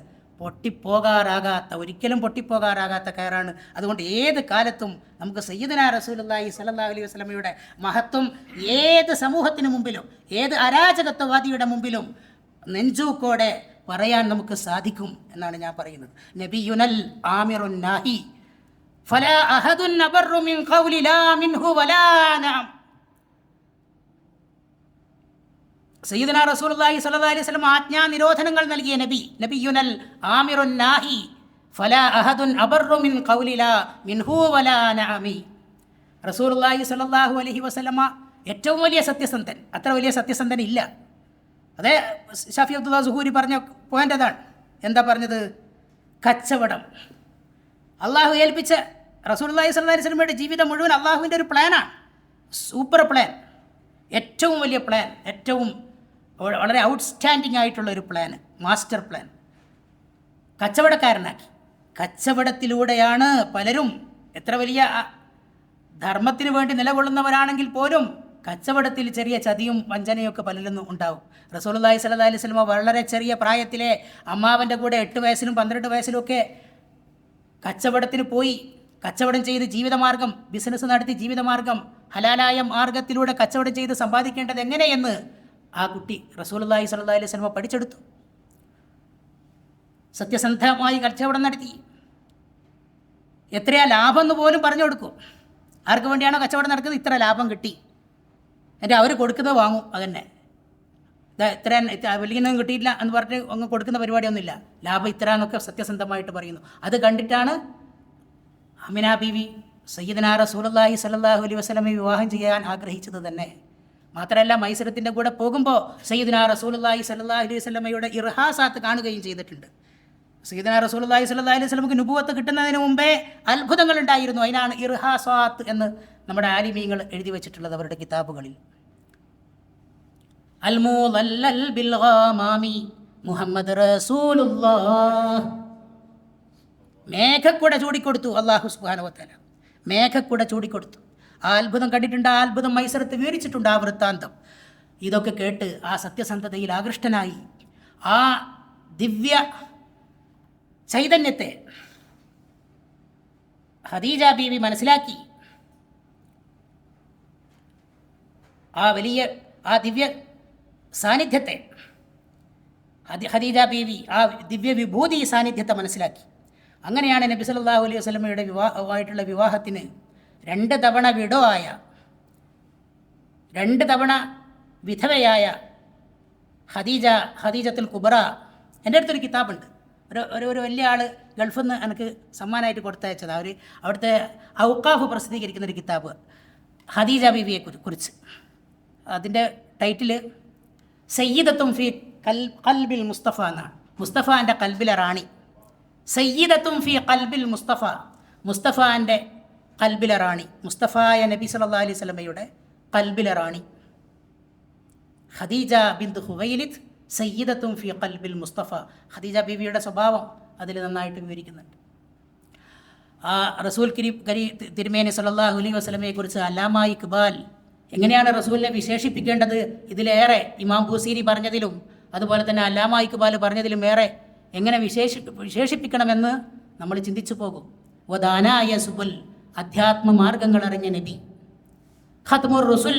ഒരിക്കലും പൊട്ടിപ്പോകാറാകാത്ത കയറാണ്. അതുകൊണ്ട് ഏത് കാലത്തും നമുക്ക് സയ്യിദുനാ റസൂലുള്ളാഹി സ്വല്ലല്ലാഹു അലൈഹി വസല്ലമയുടെ മഹത്വം ഏത് സമൂഹത്തിന് മുമ്പിലും, ഏത് അരാജകത്വവാദിയുടെ മുമ്പിലും നെഞ്ചൂക്കോടെ പറയാൻ നമുക്ക് സാധിക്കും എന്നാണ് ഞാൻ പറയുന്നത്. നബിയുനൽ ആമിറുൻ നാഹി ഫലാ അഹദുൻ അബറു മിൻ ഖൗലി ലാ മിൻഹു വലാ നഅം. സയ്യിദുനാ റസൂലുള്ളാഹി സ്വല്ലല്ലാഹു അലൈഹി വസല്ലം ആജ്ഞാ നിരോധനങ്ങൾ നൽകിയ നബിയുനൽ ആമിറുൻ നാഹി ഫലാ അഹദുൻ അബറു മിൻ ഖൗലി ലാ മിൻഹു വലാ നഅമി. റസൂലുള്ളാഹി സ്വല്ലല്ലാഹു അലൈഹി വസല്ലമ ഏറ്റവും വലിയ സത്യസന്ധൻ. അത്ര വലിയ സത്യസന്ധൻ ഇല്ല. അതേ ഷാഫി അബ്ദുള്ള സുഹൂരി പറഞ്ഞ പോയിൻ്റ് അതാണ്. എന്താ പറഞ്ഞത്? കച്ചവടം അള്ളാഹു ഏൽപ്പിച്ച റസൂലുള്ളാഹി സ്വല്ലല്ലാഹു അലൈഹി വസല്ലമയുടെ ജീവിതം മുഴുവൻ അള്ളാഹുവിൻ്റെ ഒരു പ്ലാനാണ്. സൂപ്പർ പ്ലാൻ, ഏറ്റവും വലിയ പ്ലാൻ, ഏറ്റവും വളരെ ഔട്ട്സ്റ്റാൻഡിങ് ആയിട്ടുള്ളൊരു പ്ലാന്, മാസ്റ്റർ പ്ലാൻ. കച്ചവടക്കാരനാക്കി. കച്ചവടത്തിലൂടെയാണ് പലരും എത്ര വലിയ ധർമ്മത്തിന് വേണ്ടി നിലകൊള്ളുന്നവരാണെങ്കിൽ പോലും കച്ചവടത്തിൽ ചെറിയ ചതിയും വഞ്ചനയൊക്കെ പലരിലും ഉണ്ടാവും. റസൂലുള്ളാഹി സ്വല്ലല്ലാഹു അലൈഹി വസല്ലം വളരെ ചെറിയ പ്രായത്തിലെ അമ്മാവൻ്റെ കൂടെ 8 വയസ്സിലും 12 വയസ്സിലുമൊക്കെ കച്ചവടത്തിന് പോയി. കച്ചവടം ചെയ്ത് ജീവിതമാർഗം, ബിസിനസ് നടത്തി ജീവിതമാർഗം, ഹലാലായ മാർഗത്തിലൂടെ കച്ചവടം ചെയ്ത് സമ്പാദിക്കേണ്ടത് എങ്ങനെയെന്ന് ആ കുട്ടി റസൂലുള്ളാഹി സ്വല്ലല്ലാഹു അലൈഹി വസല്ലം പഠിച്ചെടുത്തു. സത്യസന്ധമായി കച്ചവടം നടത്തി. എത്രയാ ലാഭം എന്ന് പോലും പറഞ്ഞു കൊടുക്കും. ആർക്ക് വേണ്ടിയാണോ കച്ചവടം നടക്കുന്നത്, ഇത്ര ലാഭം കിട്ടി, എന്നിട്ട് അവർ കൊടുക്കുന്നത് വാങ്ങും. അതന്നെ ഇത്ര വലിയൊന്നും കിട്ടിയില്ല എന്ന് പറഞ്ഞിട്ട് അങ്ങ് കൊടുക്കുന്ന പരിപാടിയൊന്നുമില്ല. ലാഭം ഇത്ര എന്നൊക്കെ സത്യസന്ധമായിട്ട് പറയുന്നു. അത് കണ്ടിട്ടാണ് അമിന ബീവി സയ്യിദുനാ റസൂലുള്ളാഹി സ്വല്ലല്ലാഹു അലൈഹി വസല്ലമയെ വിവാഹം ചെയ്യാൻ ആഗ്രഹിച്ചത് തന്നെ. മാത്രമല്ല മൈസരത്തിൻ്റെ കൂടെ പോകുമ്പോൾ സയ്യിദുനാ റസൂലുള്ളാഹി സ്വല്ലല്ലാഹു അലൈഹി വസല്ലമയുടെ ഇർഹാസാത്ത് കാണുകയും ചെയ്തിട്ടുണ്ട്. സയ്യിദുനാ റസൂലുള്ളാഹി സ്വല്ലല്ലാഹു അലൈഹി വസല്ലമക്ക് നുബുവത്ത് കിട്ടുന്നതിന് മുമ്പേ അത്ഭുതങ്ങൾ ഉണ്ടായിരുന്നു. അതിനാണ് ഇർഹാസാത്ത് എന്ന് നമ്മുടെ ആലിമീങ്ങൾ എഴുതി വെച്ചിട്ടുള്ളത് അവരുടെ കിതാബുകളിൽ. അൽമുദല്ലൽ ബിൽ ഗമാമി മുഹമ്മദ് റസൂലുള്ളാഹ്. മേഘക്കുട ചൂടിക്കൊടുത്തു അല്ലാഹു സുബ്ഹാനഹു വ തആല. മേഘക്കുട ചൂടിക്കൊടുത്തു. ആ അത്ഭുതം കണ്ടിട്ടുണ്ട്. ആ അത്ഭുതം മൈസറത്ത് വിവരിച്ചിട്ടുണ്ട്, ആ വൃത്താന്തം. ഇതൊക്കെ കേട്ട് ആ സത്യസന്ധതയിൽ ആകൃഷ്ടനായി ആ ദിവ്യ ചൈതന്യത്തെ ഖദീജ ബീവി മനസ്സിലാക്കി. ആ ദിവ്യ സാന്നിധ്യത്തെ ഖദീജ ബീവി ആ ദിവ്യ വിഭൂതി സാന്നിധ്യത്തെ മനസ്സിലാക്കി. അങ്ങനെയാണ് നബി സല്ലല്ലാഹു അലൈഹി വസല്ലമയുടെ വിവാഹമായിട്ടുള്ള വിവാഹത്തിന് 2 തവണ വിഡോയായ, 2 തവണ വിധവയായ ഖദീജത്തുൽ കുബ്ര. എൻ്റെ അടുത്തൊരു കിതാബുണ്ട്. ഒരു വലിയ ആൾ ഗൾഫിൽ നിന്ന് എനിക്ക് സമ്മാനമായിട്ട് കൊടുത്തയച്ചത്. അവിടുത്തെ ഔഖാഫ് പ്രസിദ്ധീകരിക്കുന്നൊരു കിതാബ് ഖദീജ ബീവിയെ കുറിച്ച്. അതിൻ്റെ ടൈറ്റിൽ സയ്യിദത്തും ഫി ഖൽബിൽ മുസ്തഫ എന്നാണ്. മുസ്തഫാൻ്റെ കൽബിലെ റാണി. സയ്യിദത്തും ഫി ഖൽബിൽ മുസ്തഫ, മുസ്തഫാൻ്റെ കൽബിലെ റാണി, മുസ്തഫായ നബി സല്ലല്ലാഹു അലൈഹി വസല്ലമയുടെ കൽബിലെ റാണി. ഖദീജ ബിന്ത് ഖുവൈലിദ് സയ്യിദത്തും ഫി ഖൽബിൽ മുസ്തഫ. ഖദീജ ബീവിയുടെ സ്വഭാവം അതിൽ നന്നായിട്ട് വിവരിക്കുന്നുണ്ട്. ആ റസൂൽ തിരുമേനി സല്ലല്ലാഹു അലൈഹി വസല്ലമയെക്കുറിച്ച് അല്ലാമ ഇഖ്ബാൽ എങ്ങനെയാണ് റസൂലിനെ വിശേഷിപ്പിക്കേണ്ടത്, ഇതിലേറെ ഇമാം ബൂസീരി പറഞ്ഞതിലും അതുപോലെ തന്നെ അല്ലാമ ഇഖ്ബാൽ പറഞ്ഞതിലും ഏറെ എങ്ങനെ വിശേഷിപ്പിക്കണമെന്ന് നമ്മൾ ചിന്തിച്ചു പോകും. വദാനായ സുബുൽ, അധ്യാത്മ മാർഗങ്ങൾ അറിഞ്ഞ നബി. ഖത്മുർ റുസുൽ,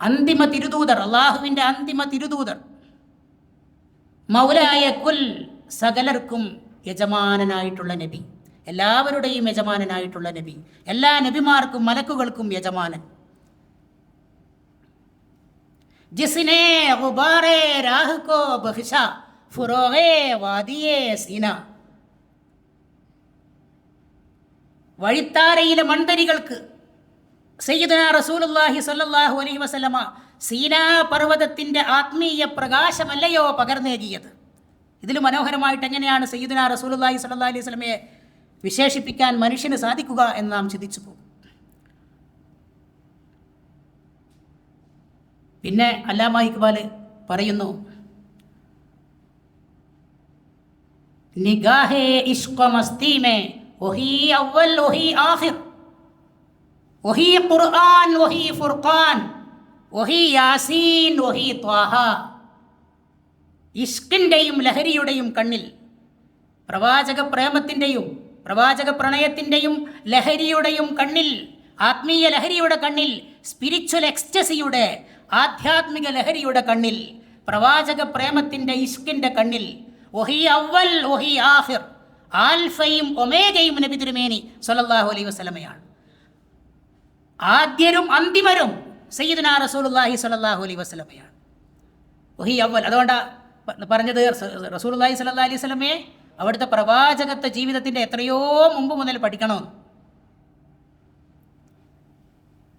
അന്തിമ തിരുദൂതർ, അള്ളാഹുവിൻ്റെ അന്തിമ തിരുദൂതർ. മൗലായ കുൽ, സകലർക്കും യജമാനനായിട്ടുള്ള നബി, എല്ലാവരുടെയും യജമാനനായിട്ടുള്ള നബി, എല്ലാ നബിമാർക്കും മലക്കുകൾക്കും യജമാനൻ. ജിസ്നെ ഗുബാറെ രാഹ് കോ ബഖ്ശ ഫുറോഗെ വാദിയെ സീന. വഴിത്താരയിലെ മൺതരികൾക്ക് സയ്യിദുനാ റസൂലുള്ളാഹി സ്വല്ലല്ലാഹു അലൈഹി വസല്ലമ സീനാ പർവ്വതത്തിൻ്റെ ആത്മീയ പ്രകാശമല്ലയോ പകർന്നേകിയത്. ഇതിൽ മനോഹരമായിട്ട് എങ്ങനെയാണ് സയ്യിദുനാ റസൂലുള്ളാഹി സ്വല്ലല്ലാഹു അലൈഹി വസല്ലമയെ വിശേഷിപ്പിക്കാൻ മനുഷ്യന് സാധിക്കുക എന്ന് നാം ചിന്തിച്ചു പോകും. പിന്നെ അല്ലാമ ഇഖ്ബാൽ പറയുന്നു, നിഗാഹേ ഇഷ്ഖ മസ്തി മേ വഹി അവൽ വഹി ആഖിർ വഹി ഖുർആൻ വഹി ഫുർഖാൻ വഹി യാസീൻ വഹി ത്വാഹ. ഇഷ്കിൻ്റെയും ലഹരിയുടെയും കണ്ണിൽ, പ്രവാചക പ്രേമത്തിൻ്റെയും പ്രവാചക പ്രണയത്തിൻ്റെയും ലഹരിയുടെയും കണ്ണിൽ, ആത്മീയ ലഹരിയുടെ കണ്ണിൽ, സ്പിരിച്വൽ എക്സ്റ്റസിയുടെ ആധ്യാത്മിക ലഹരിയുടെ കണ്ണിൽ, പ്രവാചക പ്രേമത്തിൻ്റെ ഇഷ്കിൻ്റെ കണ്ണിൽ, വഹി അവൽ വഹി ആഖിർ, ആൽഫയും ഒമേഗയും നബി തിരുമേനി സ്വല്ലല്ലാഹു അലൈഹി വസല്ലമയാണ്. ആദ്യരും അന്തിമരും സയ്യിദുനാ റസൂലുള്ളാഹി സ്വല്ലല്ലാഹു അലൈഹി വസല്ലമയാണ്. വഹി അവൽ, അതുകൊണ്ടാണ് പറഞ്ഞത് റസൂലുള്ളാഹി സ്വല്ലല്ലാഹു അലൈഹി വസല്ലമയെ അവിടുത്തെ പ്രവാചകത്വ ജീവിതത്തിൻ്റെ എത്രയോ മുമ്പ് മുതൽ പഠിക്കണമെന്ന്.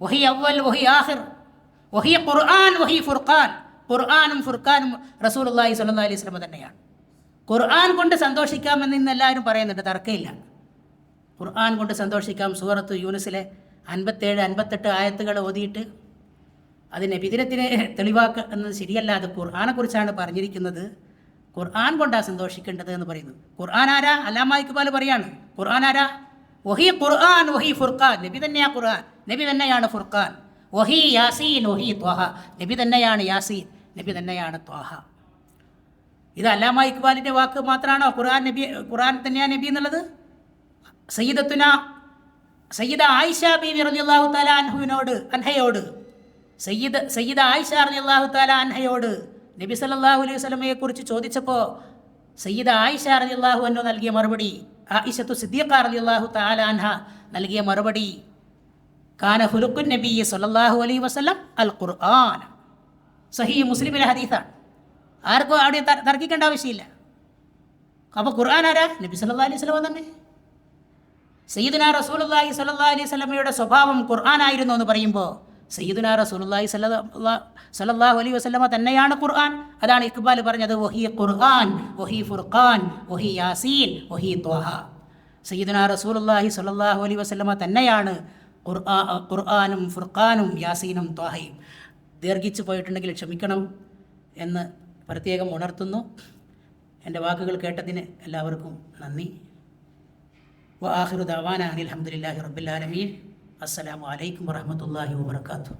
വഹി അവൽ വഹി ആഖിർ വഹി ഖുർആൻ വഹി ഫുർഖാൻ. ഖുർആനും ഫുർഖാനും റസൂലുള്ളാഹി സ്വല്ലല്ലാഹു അലൈഹി വസല്ലമ തന്നെയാണ്. ഖുർആൻ കൊണ്ട് സന്തോഷിക്കാമെന്ന് ഇന്ന് എല്ലാവരും പറയുന്നുണ്ട്, തർക്കമില്ല. ഖുർആൻ കൊണ്ട് സന്തോഷിക്കാം. സൂറത്ത് യൂനുസിലെ 57-58 ആയത്തുകൾ ഓതിയിട്ട് അതിനെ വിതിരത്തിനെ തെളിവാക്കുന്നത് ശരിയല്ല. അത് ഖുർആനെക്കുറിച്ചാണ് പറഞ്ഞിരിക്കുന്നത്. ഖുർആൻ കൊണ്ടാണ് സന്തോഷിക്കേണ്ടത് എന്ന് പറയുന്നു. ഖുർആൻ ആരാ? അല്ലാമ ഇഖ്ബാൽ പറയാണ്, ഖുർആൻ ആരാ? വഹി ഖുർആൻ വഹി ഫുർഖാൻ. നബി തന്നെയാണ് ഖുർആൻ, നബി തന്നെയാണ് ഫുർഖാൻ. വഹി യാസീൻ വഹി ത്വാഹ. നബി തന്നെയാണ് യാസീൻ, നബി തന്നെയാണ് ത്വാഹ. ഇത് അല്ലാമ ഇഖ്ബാലിൻ്റെ വാക്ക് മാത്രമാണോ ഖുർആൻ തന്നെയാണ് നബി എന്നുള്ളത്? സയ്യിദ ആയിഷ ബീവി റളിയല്ലാഹു തആല അൻഹയോട് സയ്യിദ ആയിഷ റളിയല്ലാഹു തആല അൻഹയോട് നബി സല്ലല്ലാഹു അലൈഹി വസല്ലമയെക്കുറിച്ച് ചോദിച്ചപ്പോൾ സയ്യിദ ആയിഷ റളിയല്ലാഹു അൻഹ നൽകിയ മറുപടി, ആയിഷത്തു സിദ്ദീഖ റളിയല്ലാഹു തആല അൻഹ നൽകിയ മറുപടി, കാന ഖുലുഖുൻ നബി സല്ലല്ലാഹു അലൈഹി വസല്ലം അൽ ഖുർആൻ. സഹീഹ് മുസ്ലിമിലെ ഹദീസാണ്, ആർക്കും അവിടെ തർക്കിക്കേണ്ട ആവശ്യമില്ല. അപ്പോൾ ഖുർആൻ ആരാ? നബി സല്ലല്ലാഹു അലൈഹി വസല്ലം തന്നെ. സയ്യിദുനാ റസൂലുള്ളാഹി സ്വല്ലല്ലാഹു അലൈഹി വസല്ലമയുടെ സ്വഭാവം ഖുർആനായിരുന്നു എന്ന് പറയുമ്പോൾ സയ്യിദുനാ റസൂലുള്ളാഹി സ്വല്ലല്ലാഹു അലൈഹി വസല്ലമ തന്നെയാണ് ഖുർആൻ. അതാണ് ഇഖ്ബാൽ പറഞ്ഞത്, വഹി ഖുർആൻ വഹി ഫുർഖാൻ വഹി യാസീൻ വഹി ത്വാഹ. സയ്യിദുനാ റസൂലുള്ളാഹി സ്വല്ലല്ലാഹു അലൈഹി വസല്ലമ തന്നെയാണ് ഖുർആനും ഫുർഖാനും യാസീനും ത്വാഹയും. ദീർഘിച്ചു പോയിട്ടുണ്ടെങ്കിൽ ക്ഷമിക്കണം എന്ന് പ്രത്യേകം ഉണർത്തുന്നു. എൻ്റെ വാക്കുകൾ കേട്ടതിന് എല്ലാവർക്കും നന്ദി. വആഖിറു ദഅവാനാ അനിൽ ഹംദുലില്ലാഹി റബ്ബിൽ ആലമീൻ. അസ്സലാമു അലൈക്കും വറഹ്മത്തുള്ളാഹി വബറകാതുഹു.